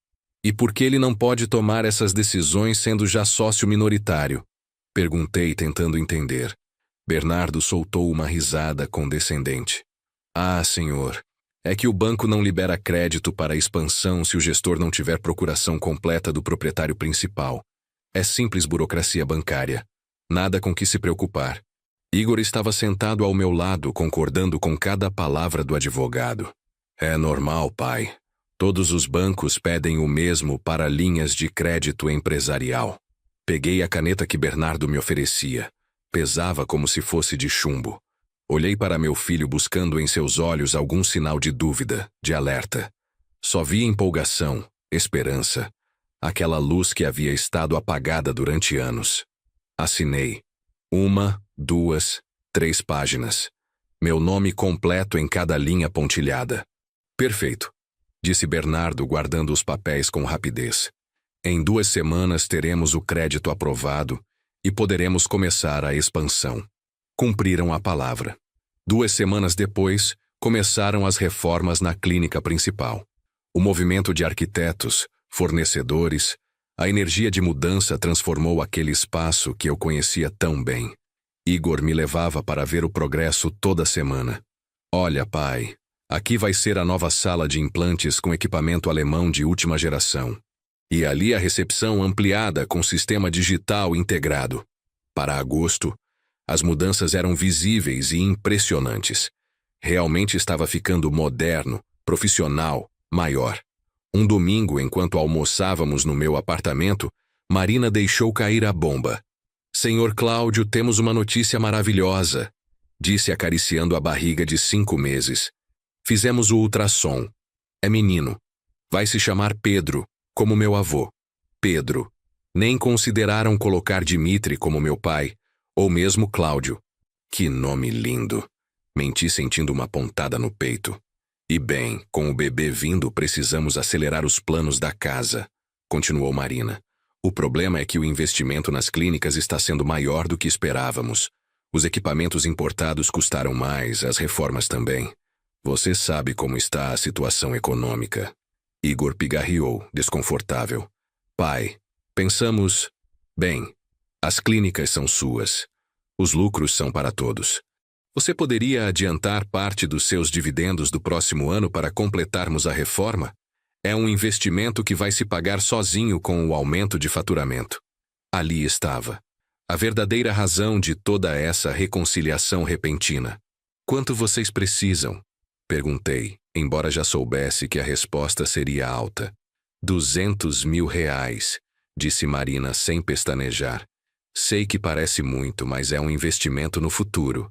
E por que ele não pode tomar essas decisões sendo já sócio minoritário? Perguntei, tentando entender. Bernardo soltou uma risada condescendente. Ah, senhor, é que o banco não libera crédito para a expansão se o gestor não tiver procuração completa do proprietário principal. É simples burocracia bancária. Nada com que se preocupar. Igor estava sentado ao meu lado, concordando com cada palavra do advogado. É normal, pai. Todos os bancos pedem o mesmo para linhas de crédito empresarial. Peguei a caneta que Bernardo me oferecia. Pesava como se fosse de chumbo. Olhei para meu filho buscando em seus olhos algum sinal de dúvida, de alerta. Só vi empolgação, esperança. Aquela luz que havia estado apagada durante anos. Assinei. 1, 2, 3 páginas. Meu nome completo em cada linha pontilhada. Perfeito, disse Bernardo, guardando os papéis com rapidez. Em 2 semanas teremos o crédito aprovado e poderemos começar a expansão. Cumpriram a palavra. 2 semanas depois, começaram as reformas na clínica principal. O movimento de arquitetos, fornecedores, a energia de mudança transformou aquele espaço que eu conhecia tão bem. Igor me levava para ver o progresso toda semana. Olha, pai, aqui vai ser a nova sala de implantes com equipamento alemão de última geração. E ali a recepção ampliada com sistema digital integrado. Para agosto, as mudanças eram visíveis e impressionantes. Realmente estava ficando moderno, profissional, maior. Um domingo, enquanto almoçávamos no meu apartamento, Marina deixou cair a bomba. Senhor Cláudio, temos uma notícia maravilhosa, disse acariciando a barriga de 5 meses. Fizemos o ultrassom. É menino. Vai se chamar Pedro, como meu avô. Pedro. Nem consideraram colocar Dimitri como meu pai, ou mesmo Cláudio. Que nome lindo. Menti sentindo uma pontada no peito. E bem, com o bebê vindo, precisamos acelerar os planos da casa, continuou Marina. O problema é que o investimento nas clínicas está sendo maior do que esperávamos. Os equipamentos importados custaram mais, as reformas também. Você sabe como está a situação econômica. Igor pigarreou, desconfortável. Pai, pensamos... Bem, as clínicas são suas. Os lucros são para todos. Você poderia adiantar parte dos seus dividendos do próximo ano para completarmos a reforma? É um investimento que vai se pagar sozinho com o aumento de faturamento. Ali estava. A verdadeira razão de toda essa reconciliação repentina. Quanto vocês precisam? Perguntei, embora já soubesse que a resposta seria alta. 200 mil reais, disse Marina sem pestanejar. Sei que parece muito, mas é um investimento no futuro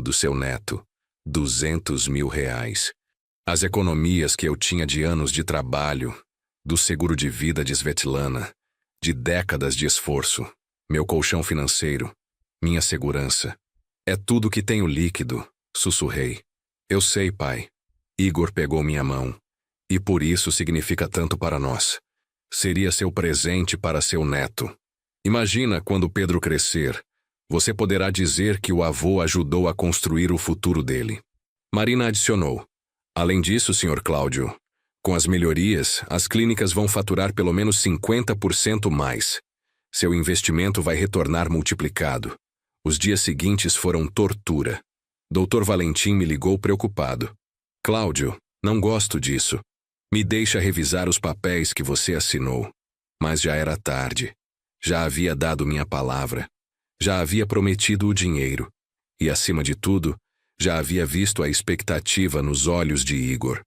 do seu neto. 200 mil reais. As economias que eu tinha de anos de trabalho, do seguro de vida de Svetlana, de décadas de esforço, meu colchão financeiro, minha segurança. É tudo que tenho líquido, sussurrei. Eu sei, pai. Igor pegou minha mão. E por isso significa tanto para nós. Seria seu presente para seu neto. Imagina quando Pedro crescer, você poderá dizer que o avô ajudou a construir o futuro dele. Marina adicionou. Além disso, Sr. Cláudio, com as melhorias, as clínicas vão faturar pelo menos 50% mais. Seu investimento vai retornar multiplicado. Os dias seguintes foram tortura. Dr. Valentim me ligou preocupado. Cláudio, não gosto disso. Me deixa revisar os papéis que você assinou. Mas já era tarde. Já havia dado minha palavra. Já havia prometido o dinheiro. E, acima de tudo, já havia visto a expectativa nos olhos de Igor.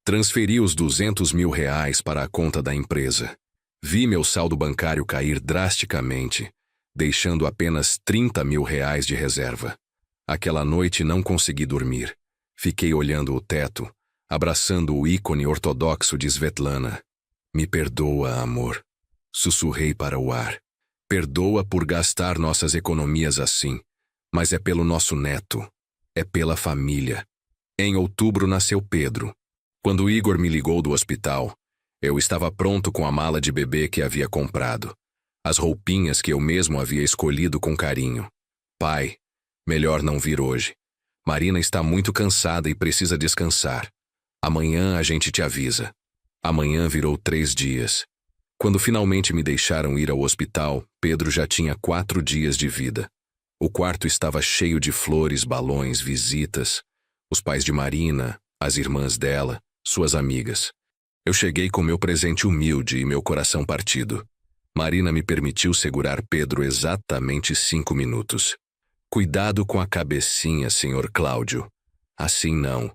Transferi os 200 mil reais para a conta da empresa. Vi meu saldo bancário cair drasticamente, deixando apenas 30 mil reais de reserva. Aquela noite não consegui dormir. Fiquei olhando o teto, abraçando o ícone ortodoxo de Svetlana. Me perdoa, amor. Sussurrei para o ar. Perdoa por gastar nossas economias assim, mas é pelo nosso neto. É pela família. Em outubro nasceu Pedro. Quando Igor me ligou do hospital, eu estava pronto com a mala de bebê que havia comprado. As roupinhas que eu mesmo havia escolhido com carinho. Pai, melhor não vir hoje. Marina está muito cansada e precisa descansar. Amanhã a gente te avisa. Amanhã virou 3 dias. Quando finalmente me deixaram ir ao hospital, Pedro já tinha 4 dias de vida. O quarto estava cheio de flores, balões, visitas. Os pais de Marina, as irmãs dela, suas amigas. Eu cheguei com meu presente humilde e meu coração partido. Marina me permitiu segurar Pedro exatamente 5 minutos. Cuidado com a cabecinha, Sr. Cláudio. Assim não.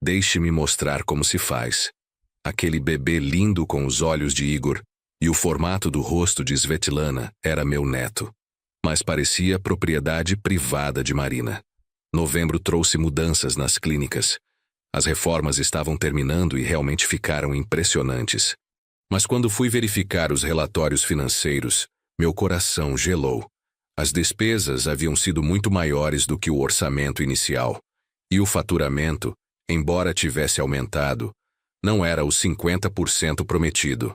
Deixe-me mostrar como se faz. Aquele bebê lindo com os olhos de Igor e o formato do rosto de Svetlana era meu neto. Mas parecia propriedade privada de Marina. Novembro trouxe mudanças nas clínicas. As reformas estavam terminando e realmente ficaram impressionantes. Mas quando fui verificar os relatórios financeiros, meu coração gelou. As despesas haviam sido muito maiores do que o orçamento inicial. E o faturamento, embora tivesse aumentado, não era os 50% prometido.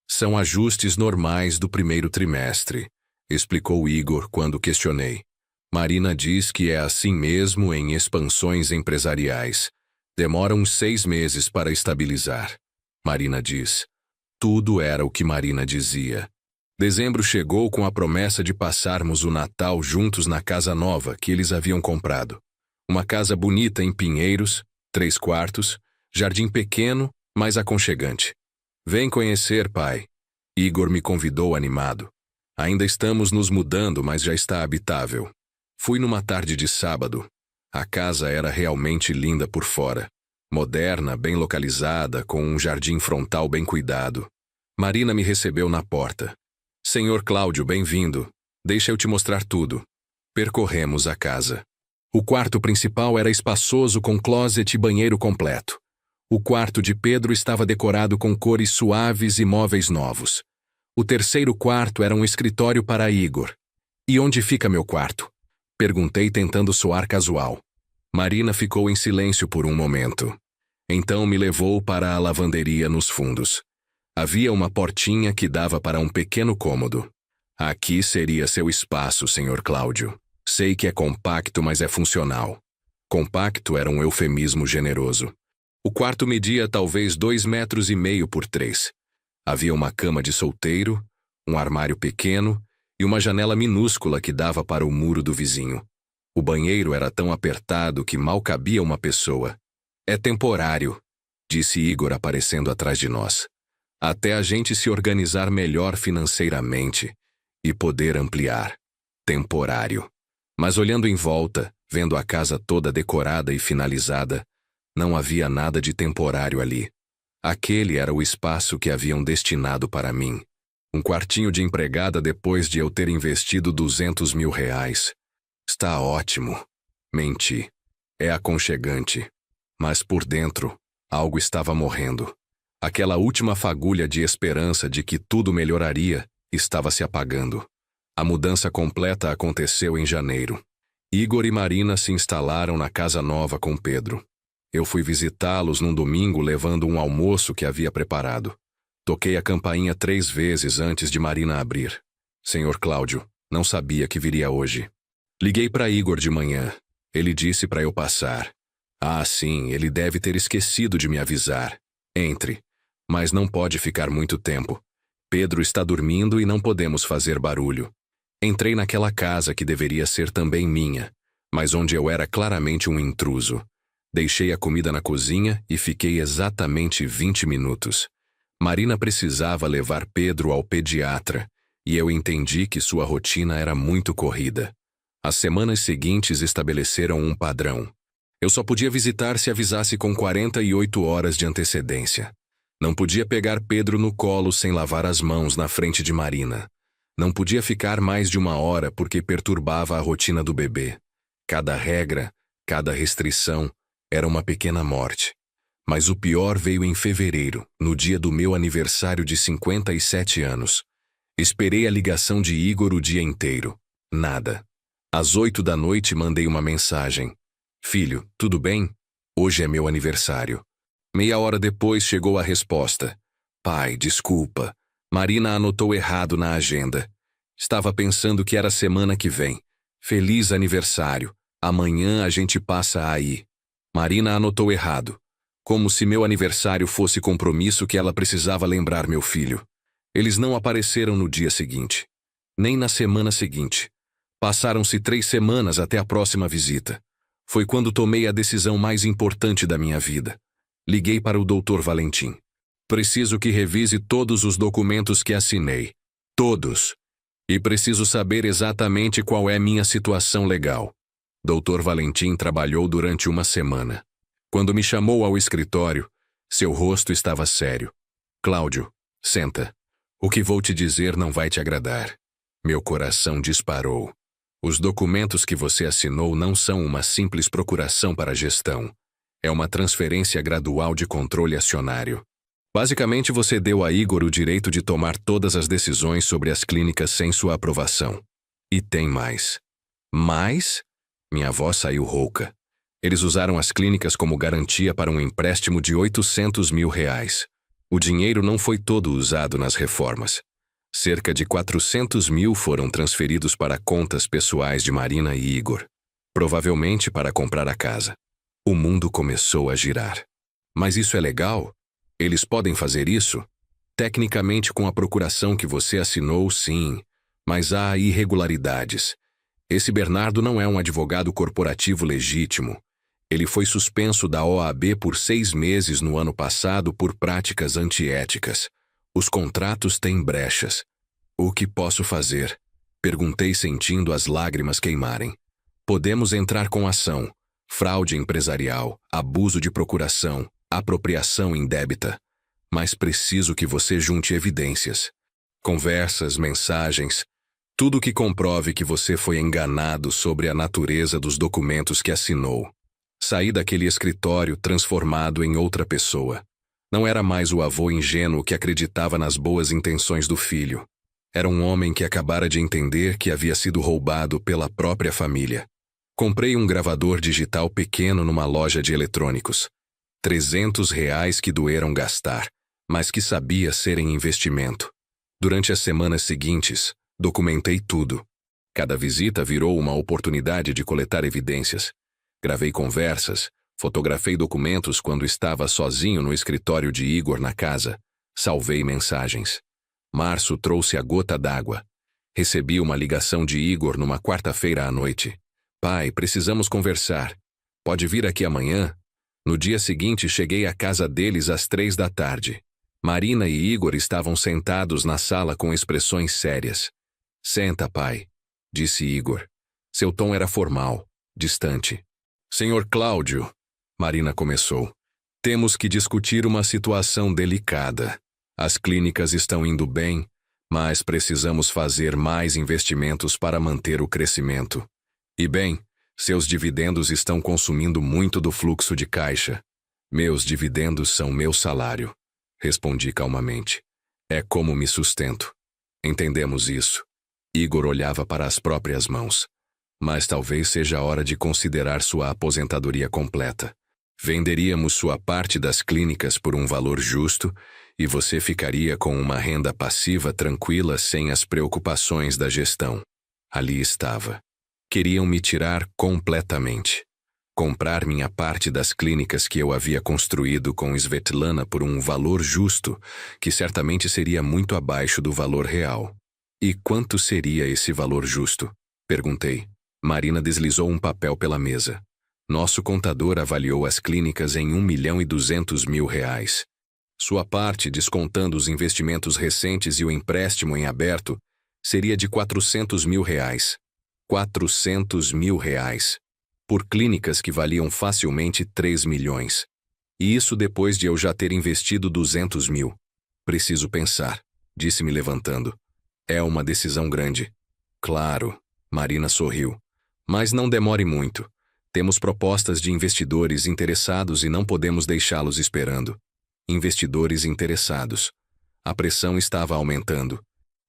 São ajustes normais do primeiro trimestre, explicou Igor quando questionei. Marina diz que é assim mesmo em expansões empresariais. Demora uns 6 meses para estabilizar. Marina diz. Tudo era o que Marina dizia. Dezembro chegou com a promessa de passarmos o Natal juntos na casa nova que eles haviam comprado. Uma casa bonita em Pinheiros, 3 quartos, jardim pequeno, mas aconchegante. Vem conhecer, pai. Igor me convidou animado. Ainda estamos nos mudando, mas já está habitável. Fui numa tarde de sábado. A casa era realmente linda por fora. Moderna, bem localizada, com um jardim frontal bem cuidado. Marina me recebeu na porta. Senhor Cláudio, bem-vindo. Deixa eu te mostrar tudo. Percorremos a casa. O quarto principal era espaçoso com closet e banheiro completo. O quarto de Pedro estava decorado com cores suaves e móveis novos. O terceiro quarto era um escritório para Igor. E onde fica meu quarto? Perguntei tentando soar casual. Marina ficou em silêncio por um momento. Então me levou para a lavanderia nos fundos. Havia uma portinha que dava para um pequeno cômodo. Aqui seria seu espaço, Sr. Cláudio. Sei que é compacto, mas é funcional. Compacto era um eufemismo generoso. O quarto media talvez 2,5 metros por 3. Havia uma cama de solteiro, um armário pequeno e uma janela minúscula que dava para o muro do vizinho. O banheiro era tão apertado que mal cabia uma pessoa. É temporário, disse Igor aparecendo atrás de nós. Até a gente se organizar melhor financeiramente e poder ampliar. Temporário. Mas olhando em volta, vendo a casa toda decorada e finalizada, não havia nada de temporário ali. Aquele era o espaço que haviam destinado para mim. Um quartinho de empregada depois de eu ter investido R$200 mil. Está ótimo. Menti. É aconchegante. Mas por dentro, algo estava morrendo. Aquela última fagulha de esperança de que tudo melhoraria estava se apagando. A mudança completa aconteceu em janeiro. Igor e Marina se instalaram na casa nova com Pedro. Eu fui visitá-los num domingo levando um almoço que havia preparado. Toquei a campainha 3 vezes antes de Marina abrir. Senhor Cláudio, não sabia que viria hoje. Liguei para Igor de manhã. Ele disse para eu passar. Ah, sim, ele deve ter esquecido de me avisar. Entre. Mas não pode ficar muito tempo. Pedro está dormindo e não podemos fazer barulho. Entrei naquela casa que deveria ser também minha, mas onde eu era claramente um intruso. Deixei a comida na cozinha e fiquei exatamente 20 minutos. Marina precisava levar Pedro ao pediatra, e eu entendi que sua rotina era muito corrida. As semanas seguintes estabeleceram um padrão. Eu só podia visitar se avisasse com 48 horas de antecedência. Não podia pegar Pedro no colo sem lavar as mãos na frente de Marina. Não podia ficar mais de 1 hora porque perturbava a rotina do bebê. Cada regra, cada restrição, era uma pequena morte. Mas o pior veio em fevereiro, no dia do meu aniversário de 57 anos. Esperei a ligação de Igor o dia inteiro. Nada. Às 8 da noite mandei uma mensagem. Filho, tudo bem? Hoje é meu aniversário. Meia hora depois chegou a resposta. Pai, desculpa. Marina anotou errado na agenda. Estava pensando que era semana que vem. Feliz aniversário. Amanhã a gente passa aí. Marina anotou errado. Como se meu aniversário fosse compromisso que ela precisava lembrar meu filho. Eles não apareceram no dia seguinte. Nem na semana seguinte. Passaram-se 3 semanas até a próxima visita. Foi quando tomei a decisão mais importante da minha vida. Liguei para o Dr. Valentim. Preciso que revise todos os documentos que assinei. Todos. E preciso saber exatamente qual é minha situação legal. Dr. Valentim trabalhou durante 1 semana. Quando me chamou ao escritório, Seu rosto estava sério. Cláudio, senta. O que vou te dizer não vai te agradar. Meu coração disparou. Os documentos que você assinou não são uma simples procuração para a gestão. É uma transferência gradual de controle acionário. Basicamente, você deu a Igor o direito de tomar todas as decisões sobre as clínicas sem sua aprovação. E tem mais. Mais? Minha voz saiu rouca. Eles usaram as clínicas como garantia para um empréstimo de R$800 mil. O dinheiro não foi todo usado nas reformas. Cerca de 400 mil foram transferidos para contas pessoais de Marina e Igor, provavelmente para comprar a casa. O mundo começou a girar. Mas isso é legal? Eles podem fazer isso? Tecnicamente, com a procuração que você assinou, sim, mas há irregularidades. Esse Bernardo não é um advogado corporativo legítimo. Ele foi suspenso da OAB por 6 meses no ano passado por práticas antiéticas. Os contratos têm brechas. O que posso fazer? Perguntei sentindo as lágrimas queimarem. Podemos entrar com ação. Fraude empresarial, abuso de procuração, apropriação indébita. Mas preciso que você junte evidências. Conversas, mensagens, tudo que comprove que você foi enganado sobre a natureza dos documentos que assinou. Saí daquele escritório transformado em outra pessoa. Não era mais o avô ingênuo que acreditava nas boas intenções do filho. Era um homem que acabara de entender que havia sido roubado pela própria família. Comprei um gravador digital pequeno numa loja de eletrônicos. R$300 que doeram gastar, mas que sabia serem investimento. Durante as semanas seguintes, documentei tudo. Cada visita virou uma oportunidade de coletar evidências. Gravei conversas, fotografei documentos quando estava sozinho no escritório de Igor na casa. Salvei mensagens. Março trouxe a gota d'água. Recebi uma ligação de Igor numa quarta-feira à noite. Pai, precisamos conversar. Pode vir aqui amanhã? No dia seguinte, cheguei à casa deles às 3 da tarde. Marina e Igor estavam sentados na sala com expressões sérias. Senta, pai, disse Igor. Seu tom era formal, distante. Senhor Cláudio, Marina começou. Temos que discutir uma situação delicada. As clínicas estão indo bem, mas precisamos fazer mais investimentos para manter o crescimento. E bem, seus dividendos estão consumindo muito do fluxo de caixa. Meus dividendos são meu salário, respondi calmamente. É como me sustento. Entendemos isso. Igor olhava para as próprias mãos. Mas talvez seja a hora de considerar sua aposentadoria completa. Venderíamos sua parte das clínicas por um valor justo e você ficaria com uma renda passiva tranquila sem as preocupações da gestão. Ali estava. Queriam me tirar completamente. Comprar minha parte das clínicas que eu havia construído com Svetlana por um valor justo, que certamente seria muito abaixo do valor real. E quanto seria esse valor justo? Perguntei. Marina deslizou um papel pela mesa. Nosso contador avaliou as clínicas em R$1.200.000. Sua parte, descontando os investimentos recentes e o empréstimo em aberto, seria de R$400.000. R$400.000. Por clínicas que valiam facilmente 3 milhões. E isso depois de eu já ter investido 200 mil. Preciso pensar, disse-me levantando. É uma decisão grande. Claro, Marina sorriu. Mas não demore muito. Temos propostas de investidores interessados e não podemos deixá-los esperando. Investidores interessados. A pressão estava aumentando.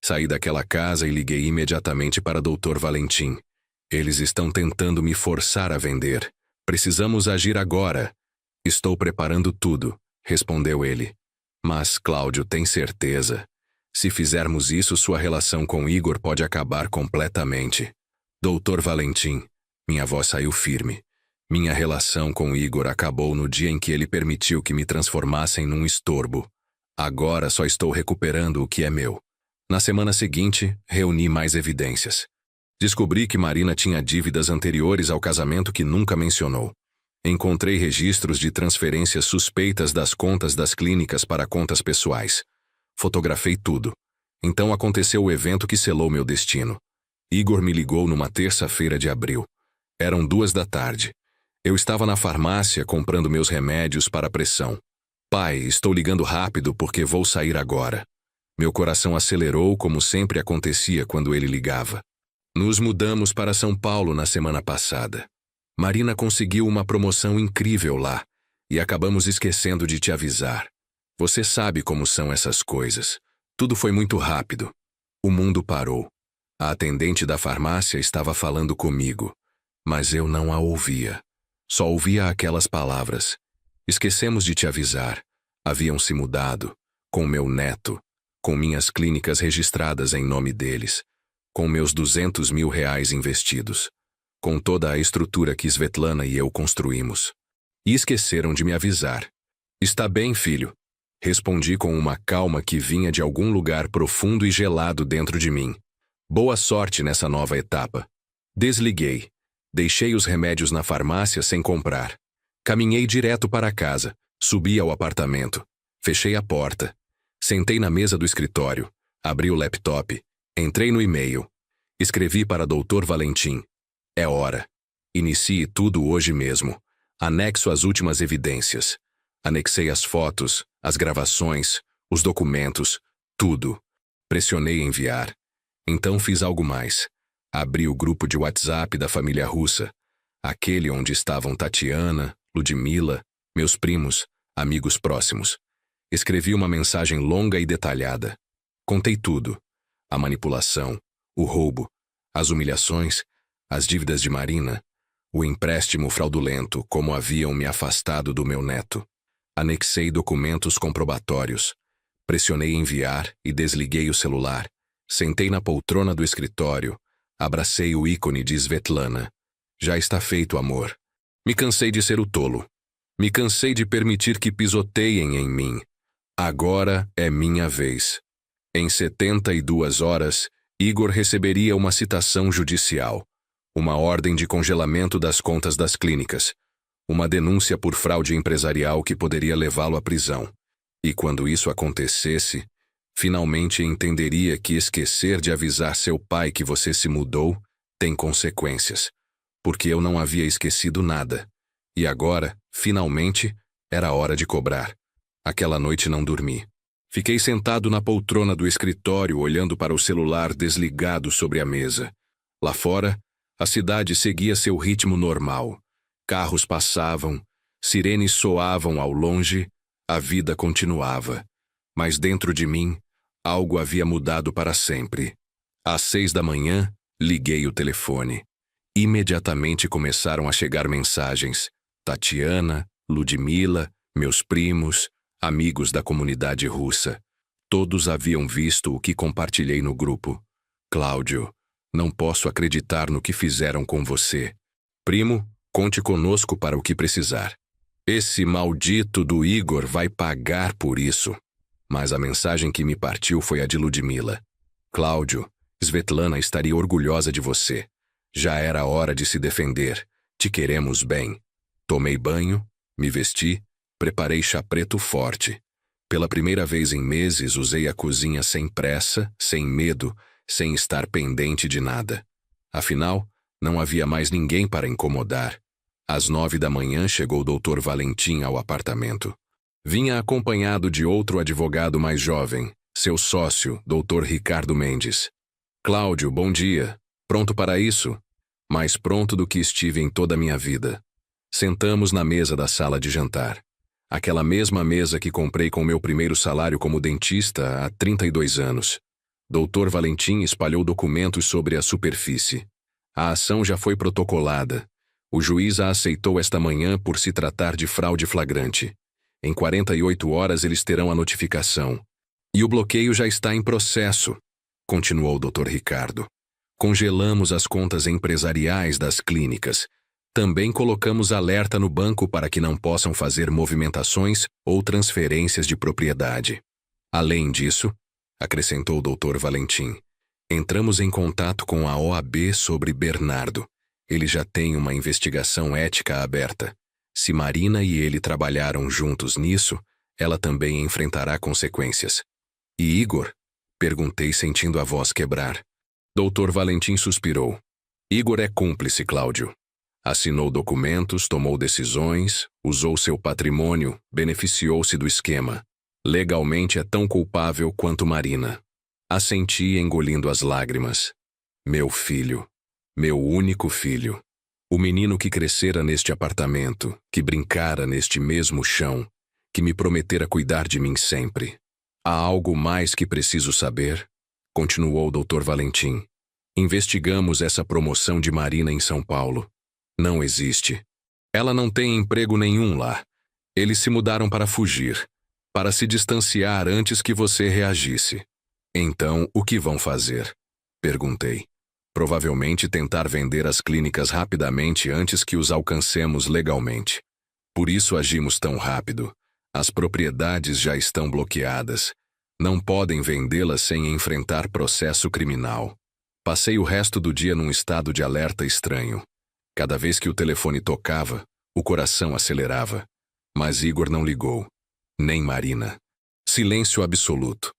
Saí daquela casa e liguei imediatamente para Dr. Valentim. Eles estão tentando me forçar a vender. Precisamos agir agora. Estou preparando tudo, respondeu ele. Mas, Cláudio, tem certeza? Se fizermos isso, sua relação com Igor pode acabar completamente. Dr. Valentim, minha voz saiu firme. Minha relação com Igor acabou no dia em que ele permitiu que me transformassem num estorbo. Agora só estou recuperando o que é meu. Na semana seguinte, reuni mais evidências. Descobri que Marina tinha dívidas anteriores ao casamento que nunca mencionou. Encontrei registros de transferências suspeitas das contas das clínicas para contas pessoais. Fotografei tudo. Então aconteceu o evento que selou meu destino. Igor me ligou numa terça-feira de abril. Eram 2 da tarde. Eu estava na farmácia comprando meus remédios para a pressão. Pai, estou ligando rápido porque vou sair agora. Meu coração acelerou como sempre acontecia quando ele ligava. Nos mudamos para São Paulo na semana passada. Marina conseguiu uma promoção incrível lá e acabamos esquecendo de te avisar. Você sabe como são essas coisas. Tudo foi muito rápido. O mundo parou. A atendente da farmácia estava falando comigo, mas eu não a ouvia. Só ouvia aquelas palavras. Esquecemos de te avisar. Haviam se mudado, com meu neto, com minhas clínicas registradas em nome deles, com meus R$ 200.000 investidos, com toda a estrutura que Svetlana e eu construímos. E esqueceram de me avisar. Está bem, filho. Respondi com uma calma que vinha de algum lugar profundo e gelado dentro de mim. Boa sorte nessa nova etapa. Desliguei. Deixei os remédios na farmácia sem comprar. Caminhei direto para casa. Subi ao apartamento. Fechei a porta. Sentei na mesa do escritório. Abri o laptop. Entrei no e-mail. Escrevi para Dr. Valentim. É hora. Inicie tudo hoje mesmo. Anexo as últimas evidências. Anexei as fotos, as gravações, os documentos, tudo. Pressionei enviar. Então fiz algo mais. Abri o grupo de WhatsApp da família russa. Aquele onde estavam Tatiana, Ludmila, meus primos, amigos próximos. Escrevi uma mensagem longa e detalhada. Contei tudo. A manipulação, o roubo, as humilhações, as dívidas de Marina, o empréstimo fraudulento, como haviam me afastado do meu neto. Anexei documentos comprobatórios. Pressionei enviar e desliguei o celular. Sentei na poltrona do escritório. Abracei o ícone de Svetlana. Já está feito, amor. Me cansei de ser o tolo. Me cansei de permitir que pisoteiem em mim. Agora é minha vez. Em 72 horas, Igor receberia uma citação judicial, uma ordem de congelamento das contas das clínicas, uma denúncia por fraude empresarial que poderia levá-lo à prisão. E quando isso acontecesse, finalmente entenderia que esquecer de avisar seu pai que você se mudou tem consequências, porque eu não havia esquecido nada. E agora, finalmente, era hora de cobrar. Aquela noite não dormi. Fiquei sentado na poltrona do escritório olhando para o celular desligado sobre a mesa. Lá fora, a cidade seguia seu ritmo normal. Carros passavam, sirenes soavam ao longe, a vida continuava. Mas dentro de mim, algo havia mudado para sempre. Às 6 da manhã, liguei o telefone. Imediatamente começaram a chegar mensagens. Tatiana, Ludmila, meus primos, amigos da comunidade russa. Todos haviam visto o que compartilhei no grupo. Cláudio, não posso acreditar no que fizeram com você. Primo, conte conosco para o que precisar. Esse maldito do Igor vai pagar por isso. Mas a mensagem que me partiu foi a de Ludmila. Cláudio, Svetlana estaria orgulhosa de você. Já era hora de se defender. Te queremos bem. Tomei banho, me vesti, preparei chá preto forte. Pela primeira vez em meses, usei a cozinha sem pressa, sem medo, sem estar pendente de nada. Afinal, não havia mais ninguém para incomodar. Às 9 da manhã chegou o Dr. Valentim ao apartamento. Vinha acompanhado de outro advogado mais jovem, seu sócio, Dr. Ricardo Mendes. Cláudio, bom dia. Pronto para isso? Mais pronto do que estive em toda a minha vida. Sentamos na mesa da sala de jantar. Aquela mesma mesa que comprei com meu primeiro salário como dentista há 32 anos. Dr. Valentim espalhou documentos sobre a superfície. A ação já foi protocolada. O juiz a aceitou esta manhã por se tratar de fraude flagrante. Em 48 horas eles terão a notificação. E o bloqueio já está em processo, continuou o Dr. Ricardo. Congelamos as contas empresariais das clínicas. Também colocamos alerta no banco para que não possam fazer movimentações ou transferências de propriedade. Além disso, acrescentou o Dr. Valentim, entramos em contato com a OAB sobre Bernardo. Ele já tem uma investigação ética aberta. Se Marina e ele trabalharam juntos nisso, ela também enfrentará consequências. E Igor? Perguntei sentindo a voz quebrar. Dr. Valentim suspirou. Igor é cúmplice, Cláudio. Assinou documentos, tomou decisões, usou seu patrimônio, beneficiou-se do esquema. Legalmente é tão culpável quanto Marina. Assenti engolindo as lágrimas. Meu filho. Meu único filho. O menino que crescera neste apartamento, que brincara neste mesmo chão, que me prometera cuidar de mim sempre. Há algo mais que preciso saber? Continuou o Dr. Valentim. Investigamos essa promoção de Marina em São Paulo. Não existe. Ela não tem emprego nenhum lá. Eles se mudaram para fugir, para se distanciar antes que você reagisse. Então, o que vão fazer? Perguntei. Provavelmente tentar vender as clínicas rapidamente antes que os alcancemos legalmente. Por isso agimos tão rápido. As propriedades já estão bloqueadas. Não podem vendê-las sem enfrentar processo criminal. Passei o resto do dia num estado de alerta estranho. Cada vez que o telefone tocava, o coração acelerava. Mas Igor não ligou. Nem Marina. Silêncio absoluto.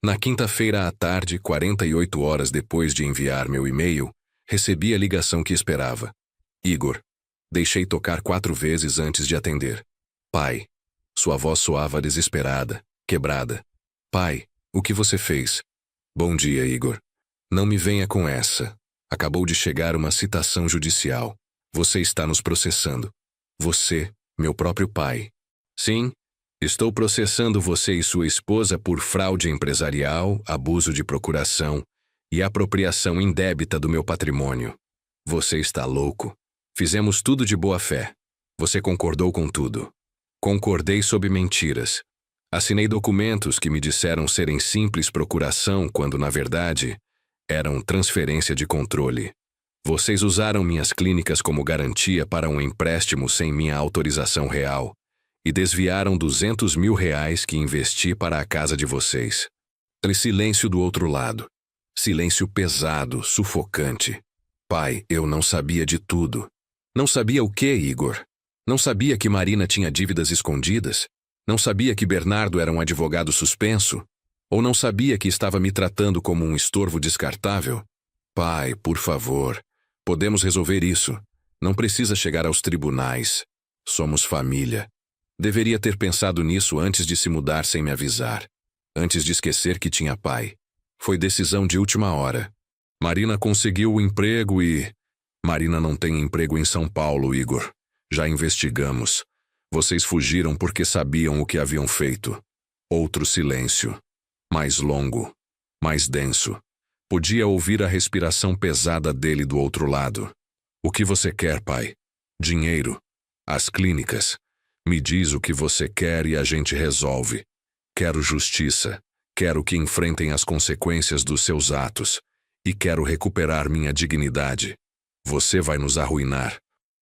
Na quinta-feira à tarde, 48 horas depois de enviar meu e-mail, recebi a ligação que esperava. Igor. Deixei tocar 4 vezes antes de atender. Pai. Sua voz soava desesperada, quebrada. Pai, o que você fez? Bom dia, Igor. Não me venha com essa. Acabou de chegar uma citação judicial. Você está nos processando. Você, meu próprio pai. Sim, estou processando você e sua esposa por fraude empresarial, abuso de procuração e apropriação indébita do meu patrimônio. Você está louco. Fizemos tudo de boa fé. Você concordou com tudo. Concordei sob mentiras. Assinei documentos que me disseram serem simples procuração quando, na verdade, eram transferência de controle. Vocês usaram minhas clínicas como garantia para um empréstimo sem minha autorização real e desviaram R$200 mil que investi para a casa de vocês. Silêncio do outro lado. Silêncio pesado, sufocante. Pai, eu não sabia de tudo. Não sabia o quê, Igor? Não sabia que Marina tinha dívidas escondidas? Não sabia que Bernardo era um advogado suspenso? Ou não sabia que estava me tratando como um estorvo descartável? Pai, por favor, podemos resolver isso. Não precisa chegar aos tribunais. Somos família. Deveria ter pensado nisso antes de se mudar sem me avisar. Antes de esquecer que tinha pai. Foi decisão de última hora. Marina conseguiu o emprego e... Marina não tem emprego em São Paulo, Igor. Já investigamos. Vocês fugiram porque sabiam o que haviam feito. Outro silêncio. Mais longo. Mais denso. Podia ouvir a respiração pesada dele do outro lado. O que você quer, pai? Dinheiro. As clínicas. Me diz o que você quer e a gente resolve. Quero justiça. Quero que enfrentem as consequências dos seus atos. E quero recuperar minha dignidade. Você vai nos arruinar.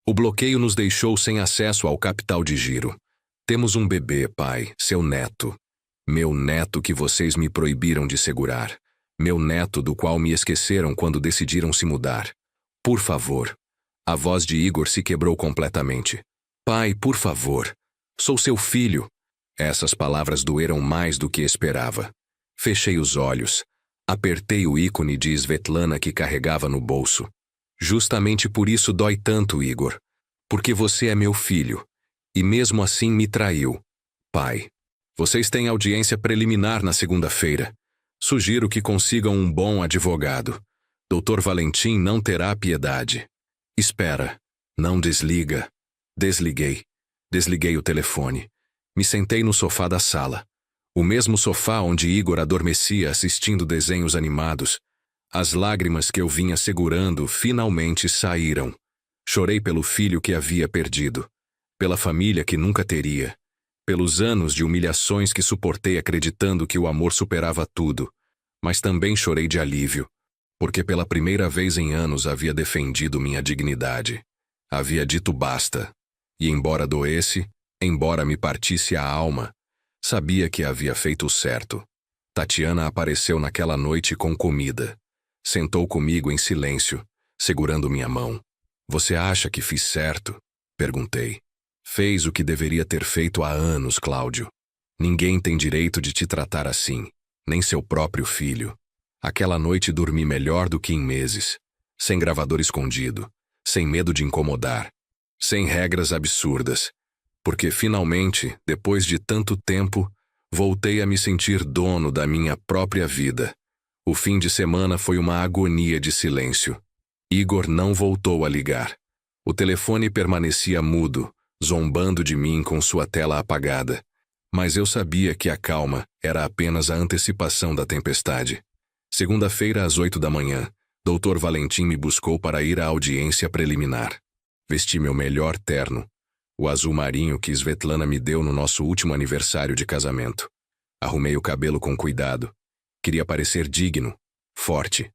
O bloqueio nos deixou sem acesso ao capital de giro. Temos um bebê, pai, seu neto. Meu neto que vocês me proibiram de segurar. Meu neto do qual me esqueceram quando decidiram se mudar. Por favor. A voz de Igor se quebrou completamente. Pai, por favor. Sou seu filho. Essas palavras doeram mais do que esperava. Fechei os olhos. Apertei o ícone de Svetlana que carregava no bolso. Justamente por isso dói tanto, Igor. Porque você é meu filho. E mesmo assim me traiu. Pai. Vocês têm audiência preliminar na segunda-feira. Sugiro que consigam um bom advogado. Dr. Valentim não terá piedade. Espera. Não desliga. Desliguei. Desliguei o telefone. Me sentei no sofá da sala. O mesmo sofá onde Igor adormecia assistindo desenhos animados. As lágrimas que eu vinha segurando finalmente saíram. Chorei pelo filho que havia perdido. Pela família que nunca teria. Pelos anos de humilhações que suportei acreditando que o amor superava tudo. Mas também chorei de alívio. Porque pela primeira vez em anos havia defendido minha dignidade. Havia dito basta. E embora doesse, embora me partisse a alma, sabia que havia feito o certo. Tatiana apareceu naquela noite com comida. Sentou comigo em silêncio, segurando minha mão. Você acha que fiz certo? Perguntei. Fez o que deveria ter feito há anos, Cláudio. Ninguém tem direito de te tratar assim, nem seu próprio filho. Aquela noite dormi melhor do que em meses. Sem gravador escondido. sem medo de incomodar, sem regras absurdas, porque finalmente, depois de tanto tempo, voltei a me sentir dono da minha própria vida. O fim de semana foi uma agonia de silêncio. Igor não voltou a ligar. O telefone permanecia mudo, zombando de mim com sua tela apagada. Mas eu sabia que a calma era apenas a antecipação da tempestade. Segunda-feira, às 8 da manhã, Dr. Valentim me buscou para ir à audiência preliminar. Vesti meu melhor terno, o azul marinho que Svetlana me deu no nosso último aniversário de casamento. Arrumei o cabelo com cuidado. Queria parecer digno, forte.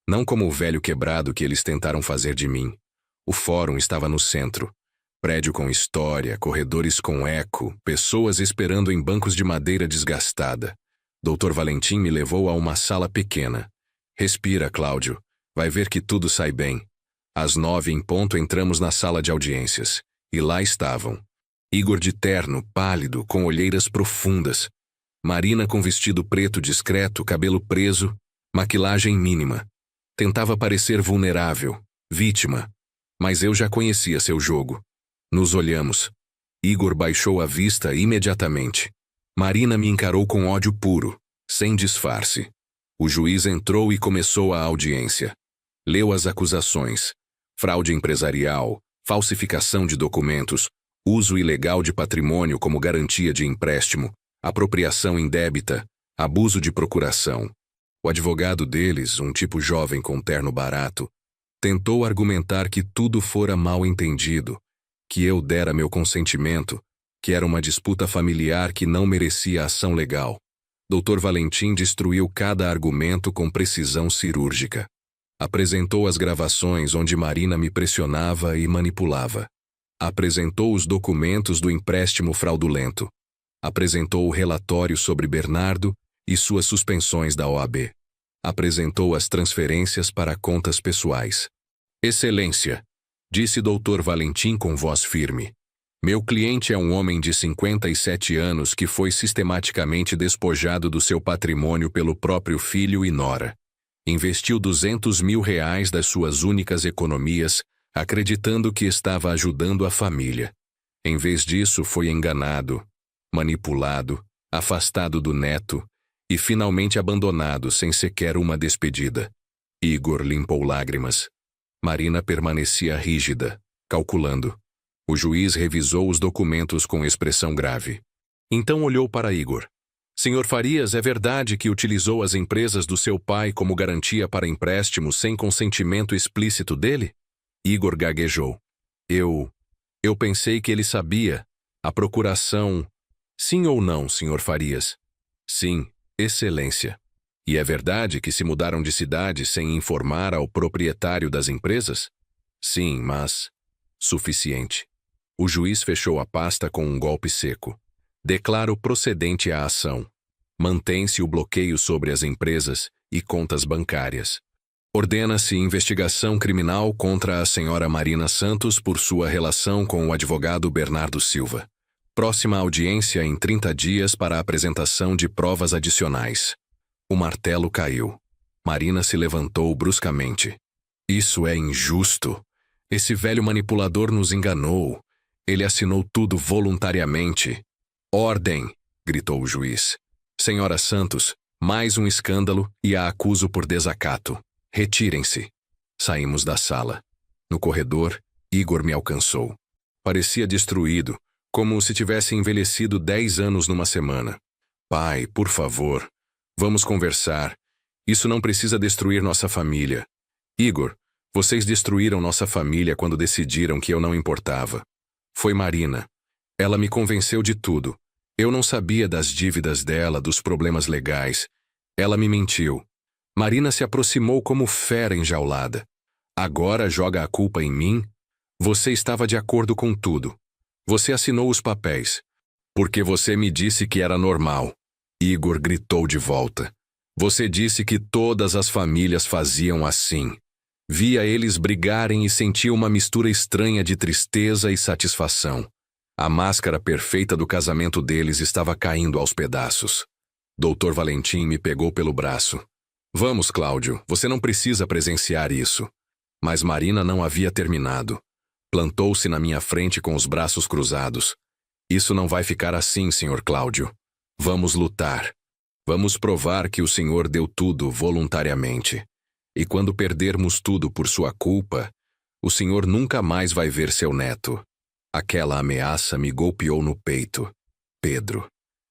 Não como o velho quebrado que eles tentaram fazer de mim. O fórum estava no centro. Prédio com história, corredores com eco, pessoas esperando em bancos de madeira desgastada. Dr. Valentim me levou a uma sala pequena. Respira, Cláudio. Vai ver que tudo sai bem. Às 9 em ponto entramos na sala de audiências. E lá estavam. Igor de terno, pálido, com olheiras profundas. Marina com vestido preto discreto, cabelo preso, maquilagem mínima. Tentava parecer vulnerável, vítima. Mas eu já conhecia seu jogo. Nos olhamos. Igor baixou a vista imediatamente. Marina me encarou com ódio puro, sem disfarce. O juiz entrou e começou a audiência. Leu as acusações. Fraude empresarial, falsificação de documentos, uso ilegal de patrimônio como garantia de empréstimo, apropriação indébita, abuso de procuração. O advogado deles, um tipo jovem com terno barato, tentou argumentar que tudo fora mal entendido, que eu dera meu consentimento, que era uma disputa familiar que não merecia ação legal. Dr. Valentim destruiu cada argumento com precisão cirúrgica. Apresentou as gravações onde Marina me pressionava e manipulava. Apresentou os documentos do empréstimo fraudulento. Apresentou o relatório sobre Bernardo e suas suspensões da OAB. Apresentou as transferências para contas pessoais. Excelência, disse Dr. Valentim com voz firme. Meu cliente é um homem de 57 anos que foi sistematicamente despojado do seu patrimônio pelo próprio filho e nora. Investiu R$200 mil das suas únicas economias, acreditando que estava ajudando a família. Em vez disso, foi enganado, manipulado, afastado do neto e finalmente abandonado sem sequer uma despedida. Igor limpou lágrimas. Marina permanecia rígida, calculando. O juiz revisou os documentos com expressão grave. Então olhou para Igor. Senhor Farias, é verdade que utilizou as empresas do seu pai como garantia para empréstimos sem consentimento explícito dele? Igor gaguejou. Eu pensei que ele sabia. A procuração... Sim ou não, Sr. Farias? Sim, Excelência. E é verdade que se mudaram de cidade sem informar ao proprietário das empresas? Sim, mas... Suficiente. O juiz fechou a pasta com um golpe seco. Declaro procedente a ação. Mantém-se o bloqueio sobre as empresas e contas bancárias. Ordena-se investigação criminal contra a senhora Marina Santos por sua relação com o advogado Bernardo Silva. Próxima audiência em 30 dias para a apresentação de provas adicionais. O martelo caiu. Marina se levantou bruscamente. Isso é injusto. Esse velho manipulador nos enganou. Ele assinou tudo voluntariamente. Ordem! Gritou o juiz. Senhora Santos, mais um escândalo e a acuso por desacato. Retirem-se. Saímos da sala. No corredor, Igor me alcançou. Parecia destruído, como se tivesse envelhecido 10 anos numa semana. Pai, por favor, vamos conversar. Isso não precisa destruir nossa família. Igor, vocês destruíram nossa família quando decidiram que eu não importava. Foi Marina. Ela me convenceu de tudo. Eu não sabia das dívidas dela, dos problemas legais. Ela me mentiu. Marina se aproximou como fera enjaulada. Agora joga a culpa em mim? Você estava de acordo com tudo. Você assinou os papéis. Porque você me disse que era normal. Igor gritou de volta. Você disse que todas as famílias faziam assim. Via eles brigarem e sentia uma mistura estranha de tristeza e satisfação. A máscara perfeita do casamento deles estava caindo aos pedaços. Dr. Valentim me pegou pelo braço. Vamos, Cláudio, você não precisa presenciar isso. Mas Marina não havia terminado. Plantou-se na minha frente com os braços cruzados. Isso não vai ficar assim, Sr. Cláudio. Vamos lutar. Vamos provar que o senhor deu tudo voluntariamente. E quando perdermos tudo por sua culpa, o senhor nunca mais vai ver seu neto. Aquela ameaça me golpeou no peito. Pedro,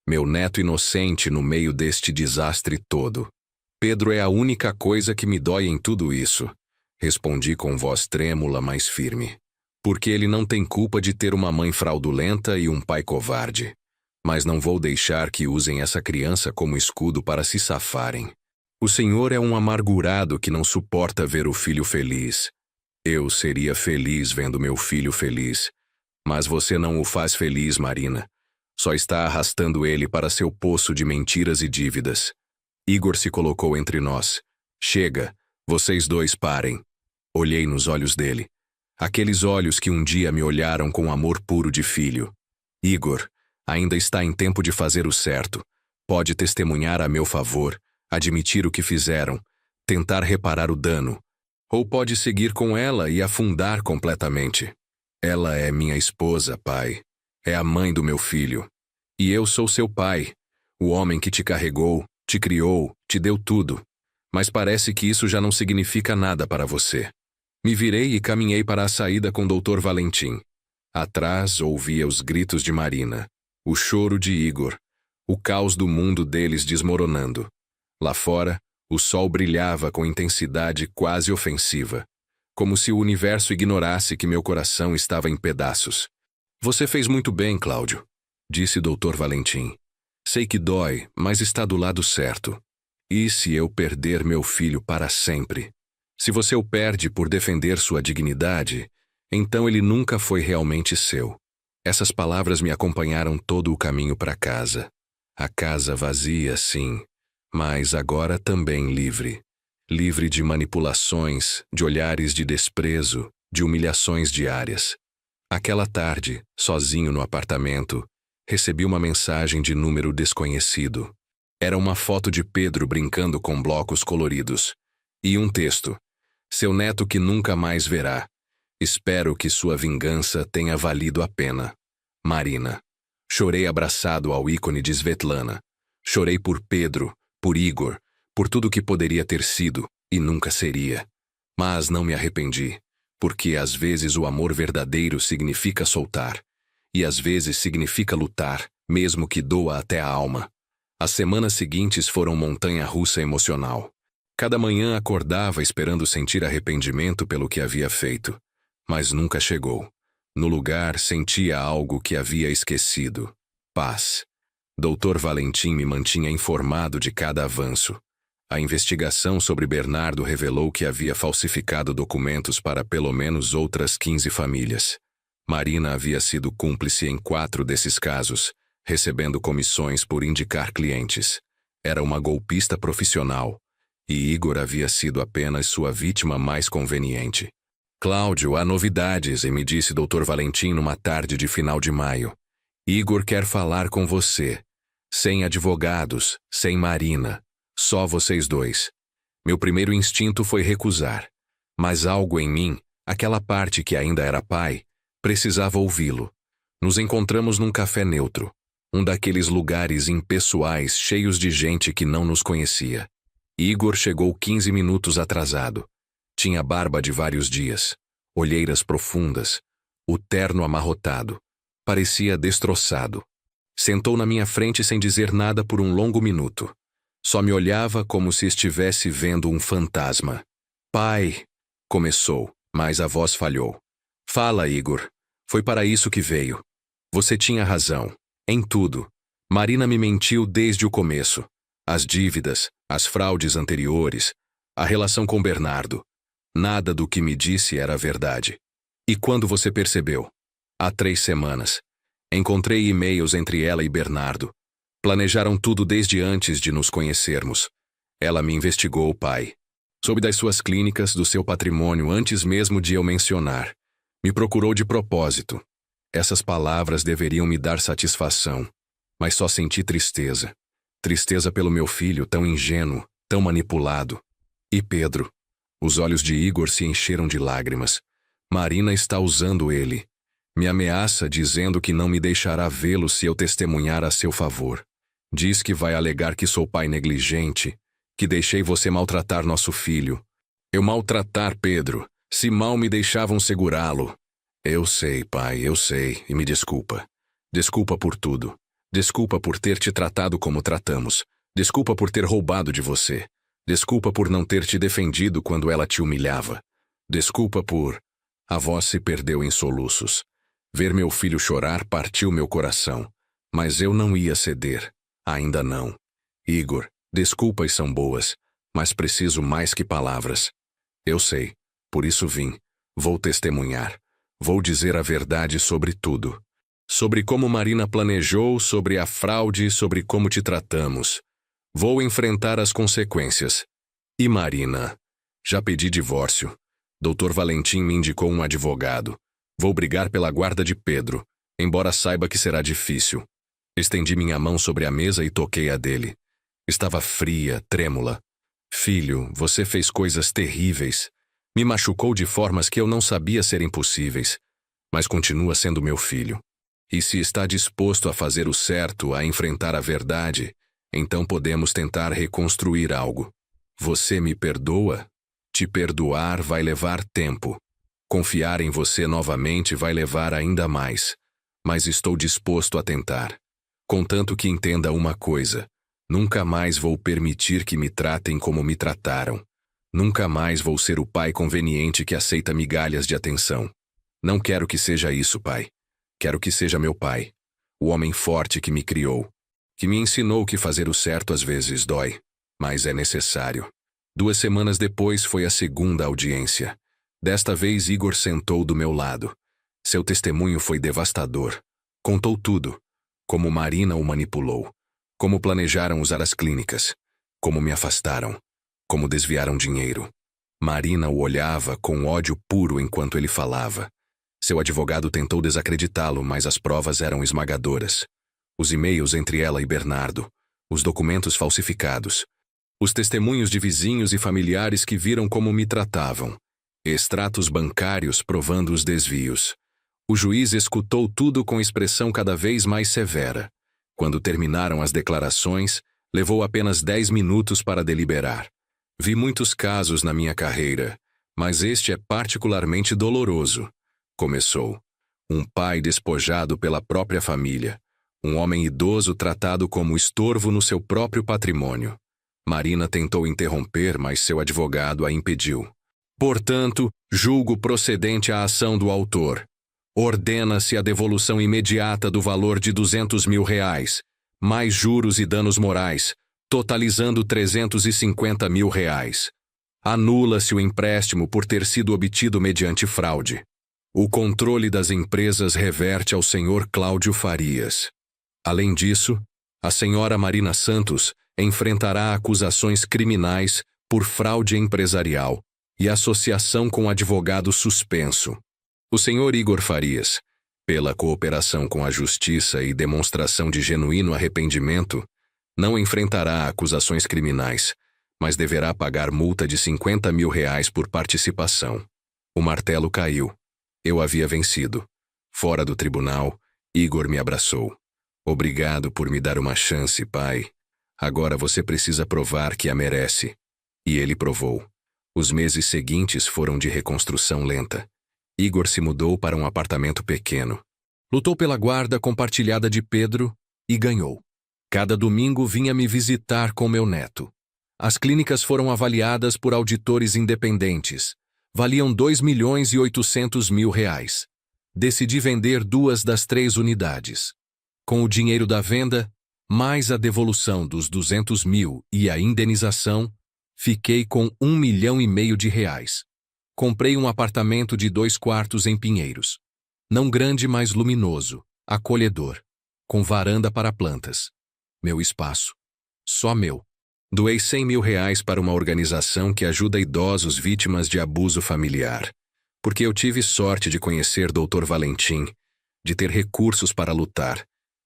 meu neto inocente no meio deste desastre todo. Pedro é a única coisa que me dói em tudo isso. Respondi com voz trêmula, mas firme. Porque ele não tem culpa de ter uma mãe fraudulenta e um pai covarde. Mas não vou deixar que usem essa criança como escudo para se safarem. O senhor é um amargurado que não suporta ver o filho feliz. Eu seria feliz vendo meu filho feliz. Mas você não o faz feliz, Marina. Só está arrastando ele para seu poço de mentiras e dívidas. Igor se colocou entre nós. Chega, vocês dois parem. Olhei nos olhos dele. Aqueles olhos que um dia me olharam com amor puro de filho. Igor, ainda está em tempo de fazer o certo. Pode testemunhar a meu favor, admitir o que fizeram, tentar reparar o dano. Ou pode seguir com ela e afundar completamente. Ela é minha esposa, pai. É a mãe do meu filho. E eu sou seu pai, o homem que te carregou, te criou, te deu tudo. Mas parece que isso já não significa nada para você. Me virei e caminhei para a saída com Dr. Valentim. Atrás ouvia os gritos de Marina, o choro de Igor, o caos do mundo deles desmoronando. Lá fora, o sol brilhava com intensidade quase ofensiva, como se o universo ignorasse que meu coração estava em pedaços. Você fez muito bem, Cláudio, disse Dr. Valentim. Sei que dói, mas está do lado certo. E se eu perder meu filho para sempre? Se você o perde por defender sua dignidade, então ele nunca foi realmente seu. Essas palavras me acompanharam todo o caminho para casa. A casa vazia, sim, mas agora também livre. Livre de manipulações, de olhares de desprezo, de humilhações diárias. Aquela tarde, sozinho no apartamento, recebi uma mensagem de número desconhecido. Era uma foto de Pedro brincando com blocos coloridos. E um texto. Seu neto que nunca mais verá. Espero que sua vingança tenha valido a pena. Marina. Chorei abraçado ao ícone de Svetlana. Chorei por Pedro, por Igor, por tudo que poderia ter sido e nunca seria. Mas não me arrependi, porque às vezes o amor verdadeiro significa soltar. E às vezes significa lutar, mesmo que doa até a alma. As semanas seguintes foram montanha-russa emocional. Cada manhã acordava esperando sentir arrependimento pelo que havia feito, mas nunca chegou. No lugar, sentia algo que havia esquecido. Paz. Dr. Valentim me mantinha informado de cada avanço. A investigação sobre Bernardo revelou que havia falsificado documentos para pelo menos outras 15 famílias. Marina havia sido cúmplice em 4 desses casos, recebendo comissões por indicar clientes. Era uma golpista profissional. E Igor havia sido apenas sua vítima mais conveniente. Cláudio, há novidades, me disse Dr. Valentim numa tarde de final de maio. Igor quer falar com você. Sem advogados, sem Marina. Só vocês dois. Meu primeiro instinto foi recusar. Mas algo em mim, aquela parte que ainda era pai, precisava ouvi-lo. Nos encontramos num café neutro. Um daqueles lugares impessoais cheios de gente que não nos conhecia. Igor chegou 15 minutos atrasado. Tinha barba de vários dias, olheiras profundas, o terno amarrotado. Parecia destroçado. Sentou na minha frente sem dizer nada por um longo minuto. Só me olhava como se estivesse vendo um fantasma. Pai, começou, mas a voz falhou. Fala, Igor. Foi para isso que veio. Você tinha razão. Em tudo. Marina me mentiu desde o começo. As dívidas, as fraudes anteriores, a relação com Bernardo. Nada do que me disse era verdade. E quando você percebeu? Há 3 semanas. Encontrei e-mails entre ela e Bernardo. Planejaram tudo desde antes de nos conhecermos. Ela me investigou, pai. Soube das suas clínicas, do seu patrimônio antes mesmo de eu mencionar. Me procurou de propósito. Essas palavras deveriam me dar satisfação, mas só senti tristeza. Tristeza pelo meu filho tão ingênuo, tão manipulado. E Pedro, Os olhos de Igor se encheram de lágrimas. Marina está usando ele. Me ameaça dizendo que não me deixará vê-lo se eu testemunhar a seu favor. Diz que vai alegar que sou pai negligente, que deixei você maltratar nosso filho. Eu maltratar Pedro, se mal me deixavam segurá-lo. Eu sei, pai, eu sei, e me desculpa. Desculpa por tudo. Desculpa por ter te tratado como tratamos. Desculpa por ter roubado de você. Desculpa por não ter te defendido quando ela te humilhava. Desculpa por... A voz se perdeu em soluços. Ver meu filho chorar partiu meu coração. Mas eu não ia ceder. Ainda não. Igor, desculpas são boas, mas preciso mais que palavras. Eu sei, por isso vim. Vou testemunhar. Vou dizer a verdade sobre tudo. Sobre como Marina planejou, sobre a fraude, sobre como te tratamos. Vou enfrentar as consequências. E Marina? Já pedi divórcio. Dr. Valentim me indicou um advogado. Vou brigar pela guarda de Pedro, embora saiba que será difícil. Estendi minha mão sobre a mesa e toquei a dele. Estava fria, trêmula. Filho, você fez coisas terríveis. Me machucou de formas que eu não sabia ser impossíveis. Mas continua sendo meu filho. E se está disposto a fazer o certo, a enfrentar a verdade, então podemos tentar reconstruir algo. Você me perdoa? Te perdoar vai levar tempo. Confiar em você novamente vai levar ainda mais. Mas estou disposto a tentar. Contanto que entenda uma coisa. Nunca mais vou permitir que me tratem como me trataram. Nunca mais vou ser o pai conveniente que aceita migalhas de atenção. Não quero que seja isso, pai. Quero que seja meu pai. O homem forte que me criou. Que me ensinou que fazer o certo às vezes dói. Mas é necessário. 2 semanas depois foi a segunda audiência. Desta vez Igor sentou do meu lado. Seu testemunho foi devastador. Contou tudo. Como Marina o manipulou. Como planejaram usar as clínicas. Como me afastaram. Como desviaram dinheiro. Marina o olhava com ódio puro enquanto ele falava. Seu advogado tentou desacreditá-lo, mas as provas eram esmagadoras. Os e-mails entre ela e Bernardo. Os documentos falsificados. Os testemunhos de vizinhos e familiares que viram como me tratavam. Extratos bancários provando os desvios. O juiz escutou tudo com expressão cada vez mais severa. Quando terminaram as declarações, levou apenas 10 minutos para deliberar. Vi muitos casos na minha carreira, mas este é particularmente doloroso. Começou. Um pai despojado pela própria família. Um homem idoso tratado como estorvo no seu próprio patrimônio. Marina tentou interromper, mas seu advogado a impediu. Portanto, julgo procedente a ação do autor. Ordena-se a devolução imediata do valor de R$200 mil, mais juros e danos morais, totalizando R$350 mil. Anula-se o empréstimo por ter sido obtido mediante fraude. O controle das empresas reverte ao senhor Cláudio Farias. Além disso, a senhora Marina Santos enfrentará acusações criminais por fraude empresarial e associação com advogado suspenso. O senhor Igor Farias, pela cooperação com a justiça e demonstração de genuíno arrependimento, não enfrentará acusações criminais, mas deverá pagar multa de R$50 mil por participação. O martelo caiu. Eu havia vencido. Fora do tribunal, Igor me abraçou. Obrigado por me dar uma chance, pai. Agora você precisa provar que a merece. E ele provou. Os meses seguintes foram de reconstrução lenta. Igor se mudou para um apartamento pequeno. Lutou pela guarda compartilhada de Pedro e ganhou. Cada domingo vinha me visitar com meu neto. As clínicas foram avaliadas por auditores independentes. Valiam R$2.800.000. Decidi vender 2 das 3 unidades. Com o dinheiro da venda, mais a devolução dos R$200 mil e a indenização, fiquei com R$1,5 milhão. Comprei um apartamento de 2 quartos em Pinheiros. Não grande, mas luminoso, acolhedor, com varanda para plantas. Meu espaço. Só meu. Doei R$100 mil para uma organização que ajuda idosos vítimas de abuso familiar. Porque eu tive sorte de conhecer Dr. Valentim, de ter recursos para lutar.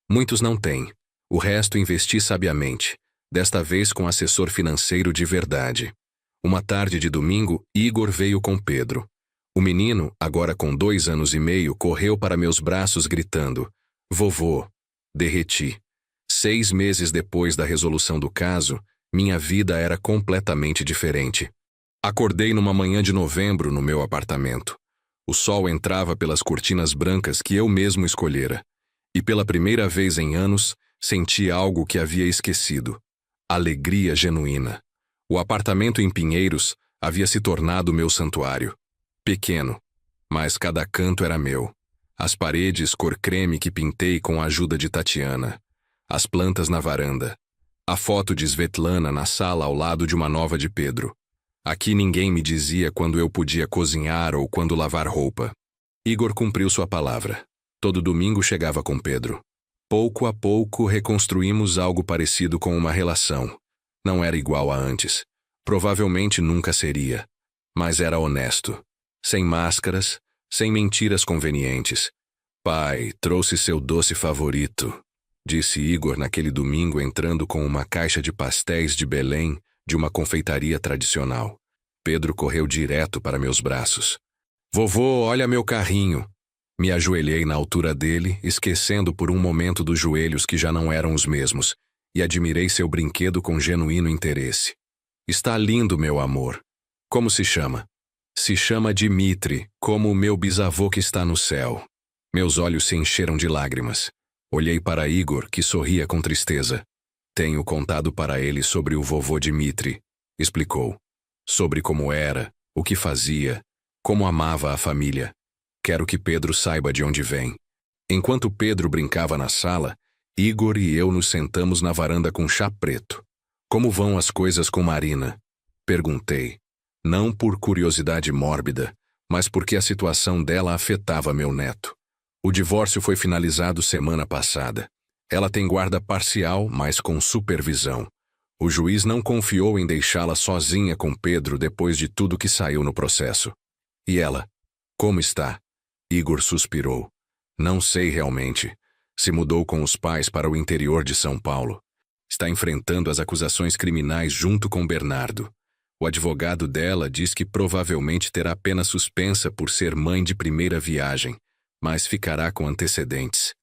Muitos não têm. O resto investi sabiamente, desta vez com assessor financeiro de verdade. Uma tarde de domingo, Igor veio com Pedro. O menino, agora com 2 anos e meio, correu para meus braços gritando: "Vovô!" Derreti. 6 meses depois da resolução do caso, minha vida era completamente diferente. Acordei numa manhã de novembro no meu apartamento. O sol entrava pelas cortinas brancas que eu mesmo escolhera. E pela primeira vez em anos, senti algo que havia esquecido. Alegria genuína. O apartamento em Pinheiros havia se tornado meu santuário. Pequeno, mas cada canto era meu. As paredes cor creme que pintei com a ajuda de Tatiana. As plantas na varanda. A foto de Svetlana na sala ao lado de uma nova de Pedro. Aqui ninguém me dizia quando eu podia cozinhar ou quando lavar roupa. Igor cumpriu sua palavra. Todo domingo chegava com Pedro. Pouco a pouco reconstruímos algo parecido com uma relação. Não era igual a antes. Provavelmente nunca seria. Mas era honesto. Sem máscaras, sem mentiras convenientes. "Pai, trouxe seu doce favorito", disse Igor naquele domingo entrando com uma caixa de pastéis de Belém de uma confeitaria tradicional. Pedro correu direto para meus braços. "Vovô, olha meu carrinho." Me ajoelhei na altura dele, esquecendo por um momento dos joelhos que já não eram os mesmos, e admirei seu brinquedo com genuíno interesse. "Está lindo, meu amor." "Como se chama?" "Se chama Dimitri, como o meu bisavô que está no céu." Meus olhos se encheram de lágrimas. Olhei para Igor, que sorria com tristeza. "Tenho contado para ele sobre o vovô Dimitri", explicou. "Sobre como era, o que fazia, como amava a família. Quero que Pedro saiba de onde vem." Enquanto Pedro brincava na sala, Igor e eu nos sentamos na varanda com chá preto. "Como vão as coisas com Marina?" perguntei. Não por curiosidade mórbida, mas porque a situação dela afetava meu neto. O divórcio foi finalizado semana passada. Ela tem guarda parcial, mas com supervisão. O juiz não confiou em deixá-la sozinha com Pedro depois de tudo que saiu no processo. "E ela? Como está?" Igor suspirou. "Não sei realmente. Se mudou com os pais para o interior de São Paulo. Está enfrentando as acusações criminais junto com Bernardo. O advogado dela diz que provavelmente terá pena suspensa por ser mãe de primeira viagem, mas ficará com antecedentes."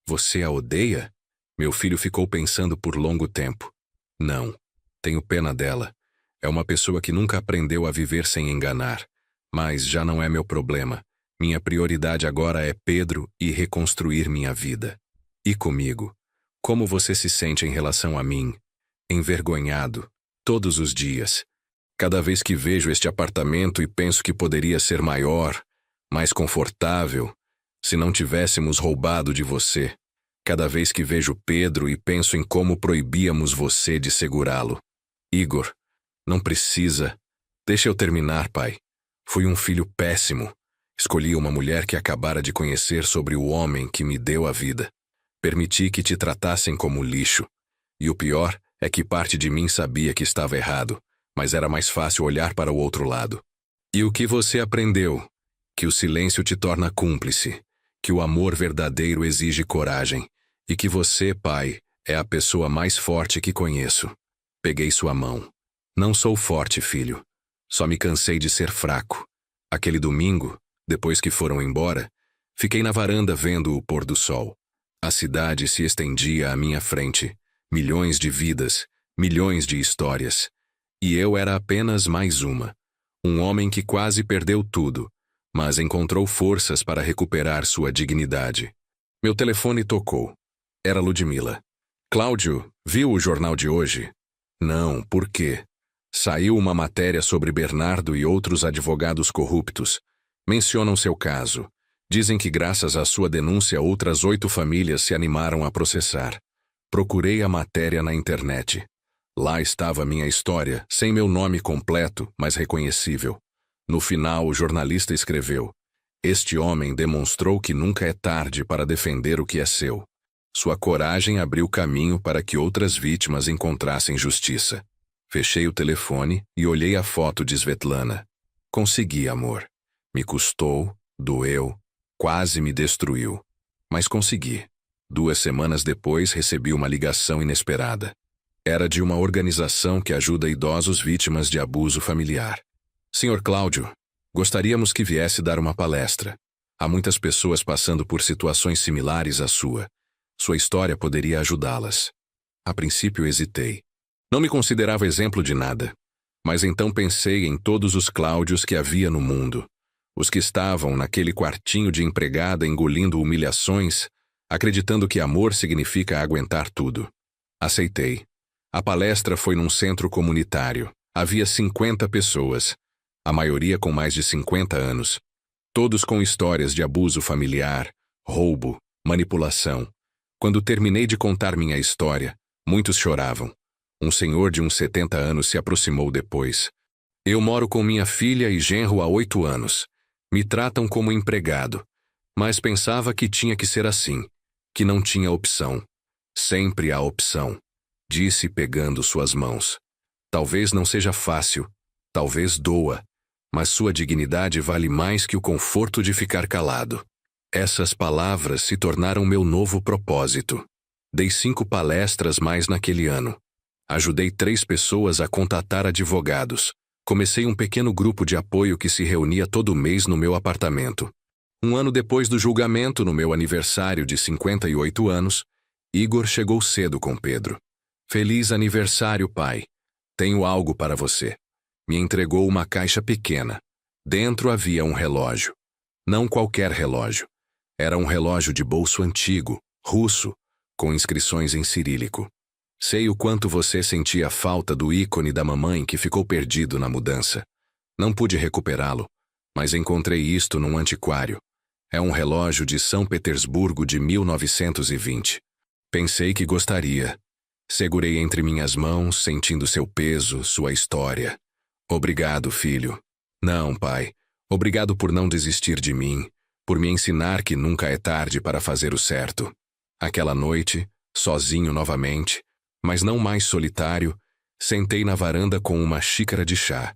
"Você a odeia?" Meu filho ficou pensando por longo tempo. "Não. Tenho pena dela. É uma pessoa que nunca aprendeu a viver sem enganar. Mas já não é meu problema. Minha prioridade agora é Pedro e reconstruir minha vida." "E comigo? Como você se sente em relação a mim?" "Envergonhado. Todos os dias. Cada vez que vejo este apartamento e penso que poderia ser maior, mais confortável, se não tivéssemos roubado de você. Cada vez que vejo Pedro e penso em como proibíamos você de segurá-lo." "Igor, não precisa. Deixa eu terminar, pai. Fui um filho péssimo. Escolhi uma mulher que acabara de conhecer sobre o homem que me deu a vida. Permiti que te tratassem como lixo. E o pior é que parte de mim sabia que estava errado, mas era mais fácil olhar para o outro lado. E o que você aprendeu? Que o silêncio te torna cúmplice, que o amor verdadeiro exige coragem, e que você, pai, é a pessoa mais forte que conheço." Peguei sua mão. "Não sou forte, filho. Só me cansei de ser fraco. Aquele domingo, depois que foram embora, fiquei na varanda vendo o pôr do sol. A cidade se estendia à minha frente. Milhões de vidas, milhões de histórias. E eu era apenas mais uma. Um homem que quase perdeu tudo, mas encontrou forças para recuperar sua dignidade." Meu telefone tocou. Era Ludmila. "Cláudio, viu o jornal de hoje?" "Não, por quê?" "Saiu uma matéria sobre Bernardo e outros advogados corruptos. Mencionam seu caso. Dizem que graças à sua denúncia outras 8 famílias se animaram a processar. Procurei a matéria na internet. Lá estava minha história, sem meu nome completo, mas reconhecível. No final, o jornalista escreveu: "Este homem demonstrou que nunca é tarde para defender o que é seu. Sua coragem abriu caminho para que outras vítimas encontrassem justiça." Fechei o telefone e olhei a foto de Svetlana. Consegui, amor. Me custou, doeu, quase me destruiu. Mas consegui. 2 semanas depois recebi uma ligação inesperada. Era de uma organização que ajuda idosos vítimas de abuso familiar. Senhor Cláudio, gostaríamos que viesse dar uma palestra. Há muitas pessoas passando por situações similares à sua. Sua história poderia ajudá-las. A princípio hesitei. Não me considerava exemplo de nada. Mas então pensei em todos os Cláudios que havia no mundo. Os que estavam naquele quartinho de empregada engolindo humilhações, acreditando que amor significa aguentar tudo. Aceitei. A palestra foi num centro comunitário. Havia 50 pessoas, a maioria com mais de 50 anos. Todos com histórias de abuso familiar, roubo, manipulação. Quando terminei de contar minha história, muitos choravam. Um senhor de uns 70 anos se aproximou depois. Eu moro com minha filha e genro há 8 anos. Me tratam como empregado. Mas pensava que tinha que ser assim, que não tinha opção. Sempre há opção, disse pegando suas mãos. Talvez não seja fácil, talvez doa, mas sua dignidade vale mais que o conforto de ficar calado. Essas palavras se tornaram meu novo propósito. Dei 5 palestras mais naquele ano. Ajudei 3 pessoas a contatar advogados. Comecei um pequeno grupo de apoio que se reunia todo mês no meu apartamento. Um ano depois do julgamento, no meu aniversário de 58 anos, Igor chegou cedo com Pedro. Feliz aniversário, pai. Tenho algo para você. Me entregou uma caixa pequena. Dentro havia um relógio. Não qualquer relógio. Era um relógio de bolso antigo, russo, com inscrições em cirílico. Sei o quanto você sentia falta do ícone da mamãe que ficou perdido na mudança. Não pude recuperá-lo, mas encontrei isto num antiquário. É um relógio de São Petersburgo de 1920. Pensei que gostaria. Segurei entre minhas mãos, sentindo seu peso, sua história. Obrigado, filho. Não, pai. Obrigado por não desistir de mim, por me ensinar que nunca é tarde para fazer o certo. Aquela noite, sozinho novamente, mas não mais solitário, sentei na varanda com uma xícara de chá.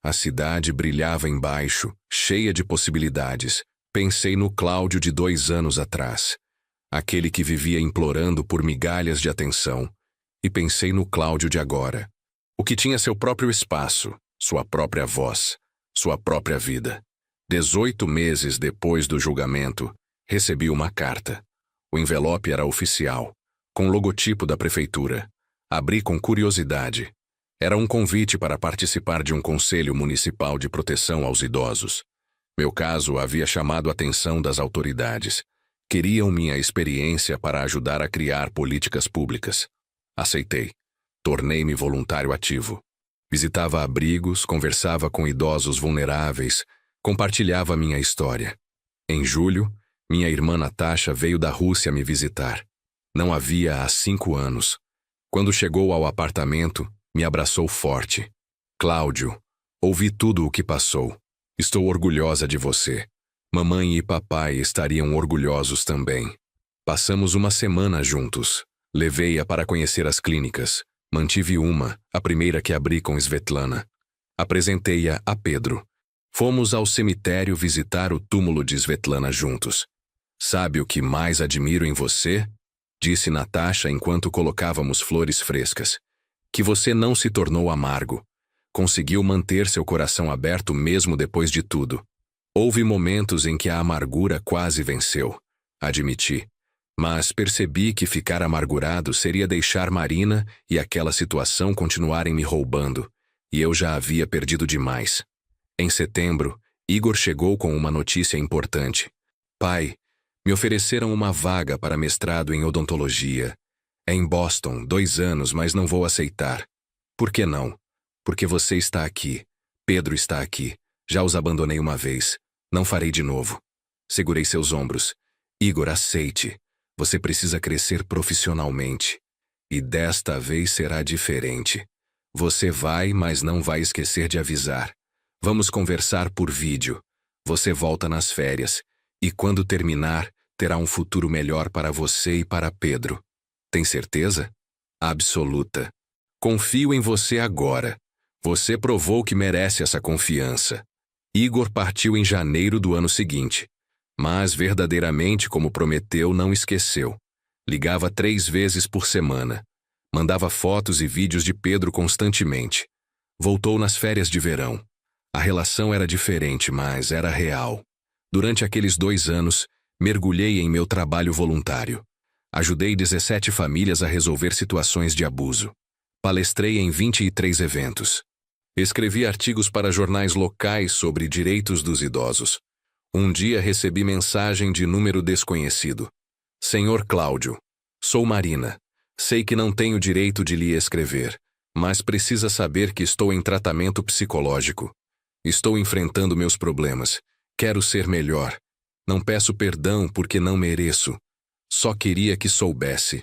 A cidade brilhava embaixo, cheia de possibilidades. Pensei no Cláudio de 2 anos atrás, aquele que vivia implorando por migalhas de atenção, e pensei no Cláudio de agora, o que tinha seu próprio espaço, sua própria voz, sua própria vida. 18 meses depois do julgamento, recebi uma carta. O envelope era oficial, com o logotipo da prefeitura. Abri com curiosidade. Era um convite para participar de um conselho municipal de proteção aos idosos. Meu caso havia chamado a atenção das autoridades. Queriam minha experiência para ajudar a criar políticas públicas. Aceitei. Tornei-me voluntário ativo. Visitava abrigos, conversava com idosos vulneráveis, compartilhava minha história. Em julho, minha irmã Natasha veio da Rússia me visitar. Não havia há 5 anos. Quando chegou ao apartamento, me abraçou forte. Cláudio, ouvi tudo o que passou. Estou orgulhosa de você. Mamãe e papai estariam orgulhosos também. Passamos uma semana juntos. Levei-a para conhecer as clínicas. Mantive uma, a primeira que abri com Svetlana. Apresentei-a a Pedro. Fomos ao cemitério visitar o túmulo de Svetlana juntos. Sabe o que mais admiro em você? Disse Natasha enquanto colocávamos flores frescas. Que você não se tornou amargo. Conseguiu manter seu coração aberto mesmo depois de tudo. Houve momentos em que a amargura quase venceu. Admiti. Mas percebi que ficar amargurado seria deixar Marina e aquela situação continuarem me roubando, e eu já havia perdido demais. Em setembro, Igor chegou com uma notícia importante. Pai, me ofereceram uma vaga para mestrado em odontologia. É em Boston, 2 anos, mas não vou aceitar. Por que não? Porque você está aqui. Pedro está aqui. Já os abandonei uma vez. Não farei de novo. Segurei seus ombros. Igor, aceite. Você precisa crescer profissionalmente. E desta vez será diferente. Você vai, mas não vai esquecer de avisar. Vamos conversar por vídeo. Você volta nas férias. E quando terminar, terá um futuro melhor para você e para Pedro. Tem certeza? Absoluta. Confio em você agora. Você provou que merece essa confiança. Igor partiu em janeiro do ano seguinte. Mas verdadeiramente, como prometeu, não esqueceu. Ligava 3 vezes por semana. Mandava fotos e vídeos de Pedro constantemente. Voltou nas férias de verão. A relação era diferente, mas era real. Durante aqueles 2 anos, mergulhei em meu trabalho voluntário. Ajudei 17 famílias a resolver situações de abuso. Palestrei em 23 eventos. Escrevi artigos para jornais locais sobre direitos dos idosos. Um dia recebi mensagem de número desconhecido. Senhor Cláudio, sou Marina. Sei que não tenho direito de lhe escrever, mas precisa saber que estou em tratamento psicológico. Estou enfrentando meus problemas. Quero ser melhor. Não peço perdão porque não mereço. Só queria que soubesse.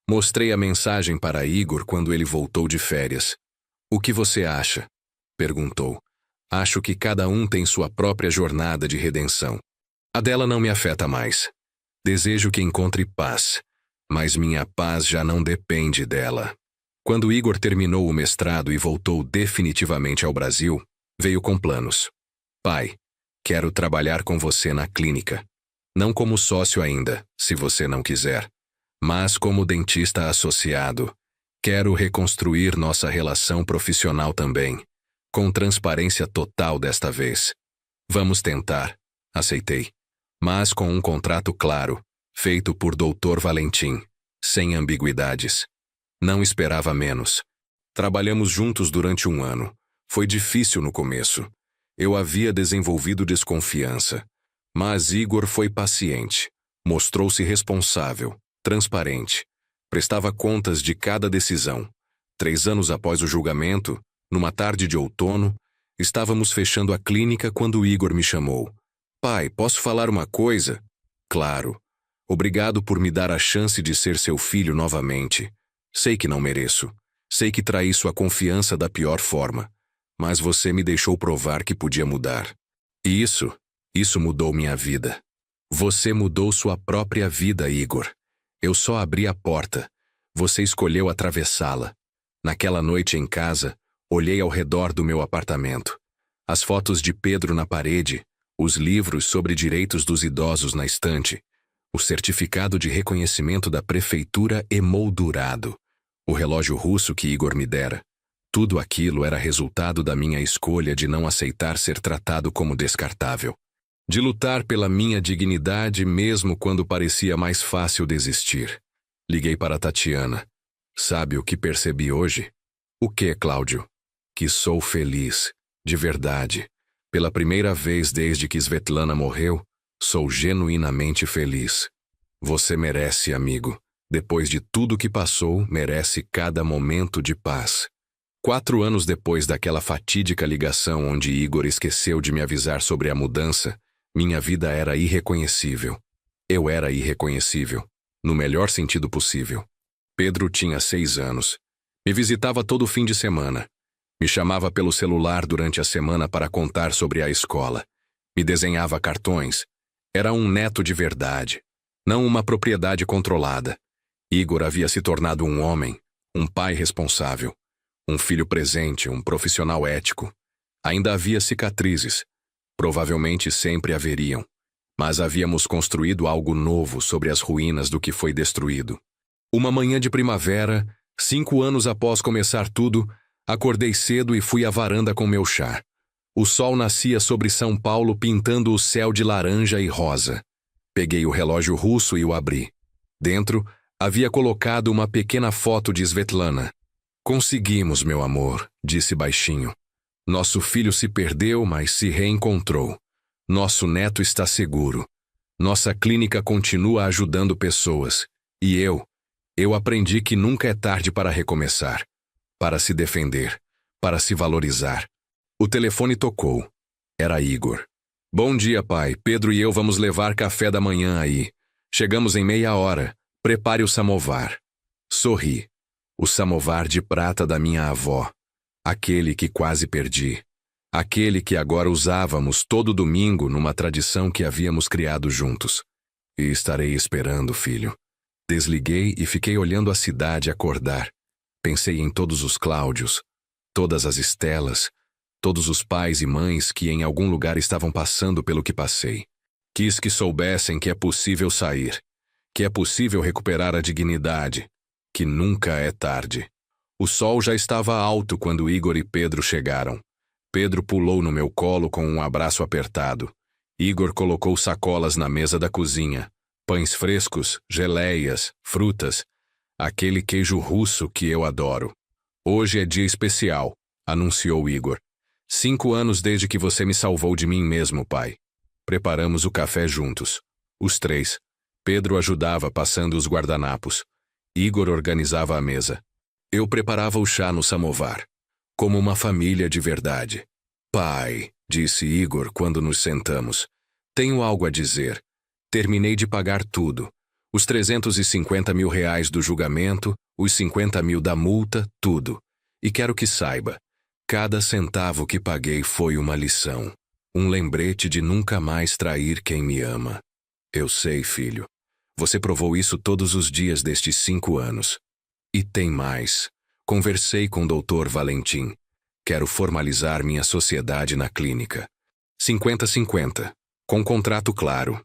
Mostrei a mensagem para Igor quando ele voltou de férias. O que você acha? Perguntou. Acho que cada um tem sua própria jornada de redenção. A dela não me afeta mais. Desejo que encontre paz, mas minha paz já não depende dela. Quando Igor terminou o mestrado e voltou definitivamente ao Brasil, veio com planos. Pai, quero trabalhar com você na clínica. Não como sócio ainda, se você não quiser, mas como dentista associado. Quero reconstruir nossa relação profissional também, com transparência total desta vez. Vamos tentar, aceitei, mas com um contrato claro, feito por Dr. Valentim, sem ambiguidades. Não esperava menos. Trabalhamos juntos durante 1 ano. Foi difícil no começo. Eu havia desenvolvido desconfiança. Mas Igor foi paciente. Mostrou-se responsável, transparente. Prestava contas de cada decisão. 3 anos após o julgamento, numa tarde de outono, estávamos fechando a clínica quando Igor me chamou. Pai, posso falar uma coisa? Claro. Obrigado por me dar a chance de ser seu filho novamente. Sei que não mereço. Sei que traí sua confiança da pior forma. Mas você me deixou provar que podia mudar. E isso mudou minha vida. Você mudou sua própria vida, Igor. Eu só abri a porta. Você escolheu atravessá-la. Naquela noite em casa, olhei ao redor do meu apartamento. As fotos de Pedro na parede, os livros sobre direitos dos idosos na estante, o certificado de reconhecimento da prefeitura emoldurado, o relógio russo que Igor me dera. Tudo aquilo era resultado da minha escolha de não aceitar ser tratado como descartável. De lutar pela minha dignidade mesmo quando parecia mais fácil desistir. Liguei para Tatiana. Sabe o que percebi hoje? O que, Cláudio? Que sou feliz, de verdade. Pela primeira vez desde que Svetlana morreu, sou genuinamente feliz. Você merece, amigo. Depois de tudo que passou, merece cada momento de paz. 4 anos depois daquela fatídica ligação onde Igor esqueceu de me avisar sobre a mudança, minha vida era irreconhecível. Eu era irreconhecível, no melhor sentido possível. Pedro tinha 6 anos. Me visitava todo fim de semana. Me chamava pelo celular durante a semana para contar sobre a escola. Me desenhava cartões. Era um neto de verdade, não uma propriedade controlada. Igor havia se tornado um homem, um pai responsável, um filho presente, um profissional ético. Ainda havia cicatrizes. Provavelmente sempre haveriam. Mas havíamos construído algo novo sobre as ruínas do que foi destruído. Uma manhã de primavera, 5 anos após começar tudo, acordei cedo e fui à varanda com meu chá. O sol nascia sobre São Paulo pintando o céu de laranja e rosa. Peguei o relógio russo e o abri. Dentro, havia colocado uma pequena foto de Svetlana. Conseguimos, meu amor, disse baixinho. Nosso filho se perdeu, mas se reencontrou. Nosso neto está seguro. Nossa clínica continua ajudando pessoas. E eu aprendi que nunca é tarde para recomeçar, para se defender, para se valorizar. O telefone tocou. Era Igor. Bom dia, pai. Pedro e eu vamos levar café da manhã aí. Chegamos em meia hora. Prepare o samovar. Sorri. O samovar de prata da minha avó. Aquele que quase perdi. Aquele que agora usávamos todo domingo numa tradição que havíamos criado juntos. E estarei esperando, filho. Desliguei e fiquei olhando a cidade acordar. Pensei em todos os Cláudios, todas as Estelas, todos os pais e mães que em algum lugar estavam passando pelo que passei. Quis que soubessem que é possível sair, que é possível recuperar a dignidade, que nunca é tarde. O sol já estava alto quando Igor e Pedro chegaram. Pedro pulou no meu colo com um abraço apertado. Igor colocou sacolas na mesa da cozinha. Pães frescos, geleias, frutas. Aquele queijo russo que eu adoro. Hoje é dia especial, anunciou Igor. 5 anos desde que você me salvou de mim mesmo, pai. Preparamos o café juntos. Os 3. Pedro ajudava passando os guardanapos. Igor organizava a mesa. Eu preparava o chá no samovar. Como uma família de verdade. Pai, disse Igor quando nos sentamos. Tenho algo a dizer. Terminei de pagar tudo. Os 350 mil reais do julgamento, os 50 mil da multa, tudo. E quero que saiba, cada centavo que paguei foi uma lição. Um lembrete de nunca mais trair quem me ama. Eu sei, filho. Você provou isso todos os dias destes 5 anos. E tem mais. Conversei com o Dr. Valentim. Quero formalizar minha sociedade na clínica. 50-50. Com contrato claro.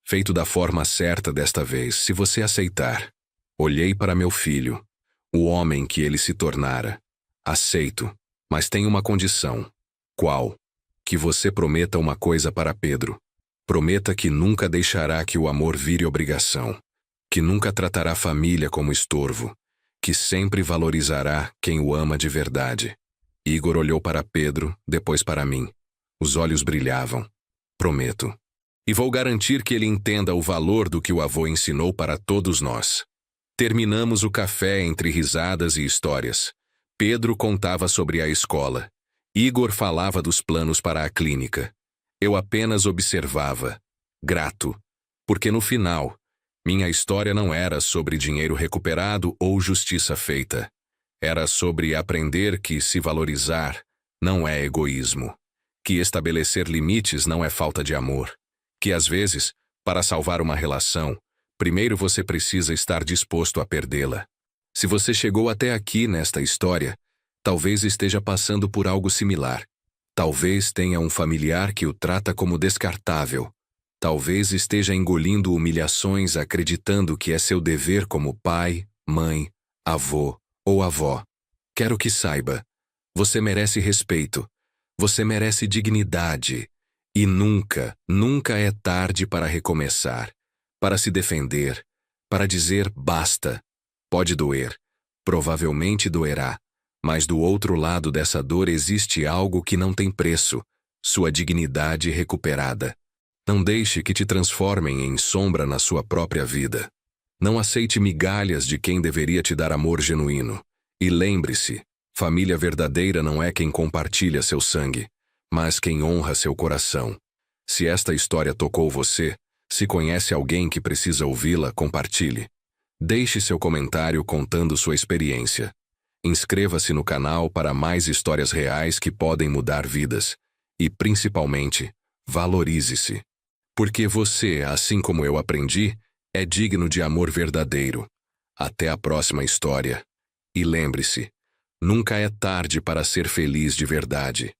Feito da forma certa desta vez, se você aceitar. Olhei para meu filho. O homem que ele se tornara. Aceito. Mas tem uma condição. Qual? Que você prometa uma coisa para Pedro. Prometa que nunca deixará que o amor vire obrigação. Que nunca tratará a família como estorvo. Que sempre valorizará quem o ama de verdade. Igor olhou para Pedro, depois para mim. Os olhos brilhavam. Prometo. E vou garantir que ele entenda o valor do que o avô ensinou para todos nós. Terminamos o café entre risadas e histórias. Pedro contava sobre a escola. Igor falava dos planos para a clínica. Eu apenas observava, grato, porque no final, minha história não era sobre dinheiro recuperado ou justiça feita. Era sobre aprender que se valorizar não é egoísmo, que estabelecer limites não é falta de amor, que às vezes, para salvar uma relação, primeiro você precisa estar disposto a perdê-la. Se você chegou até aqui nesta história, talvez esteja passando por algo similar. Talvez tenha um familiar que o trata como descartável. Talvez esteja engolindo humilhações acreditando que é seu dever como pai, mãe, avô ou avó. Quero que saiba, você merece respeito, você merece dignidade. E nunca, nunca é tarde para recomeçar, para se defender, para dizer basta. Pode doer, provavelmente doerá. Mas do outro lado dessa dor existe algo que não tem preço, sua dignidade recuperada. Não deixe que te transformem em sombra na sua própria vida. Não aceite migalhas de quem deveria te dar amor genuíno. E lembre-se, família verdadeira não é quem compartilha seu sangue, mas quem honra seu coração. Se esta história tocou você, se conhece alguém que precisa ouvi-la, compartilhe. Deixe seu comentário contando sua experiência. Inscreva-se no canal para mais histórias reais que podem mudar vidas. E, principalmente, valorize-se. Porque você, assim como eu aprendi, é digno de amor verdadeiro. Até a próxima história. E lembre-se, nunca é tarde para ser feliz de verdade.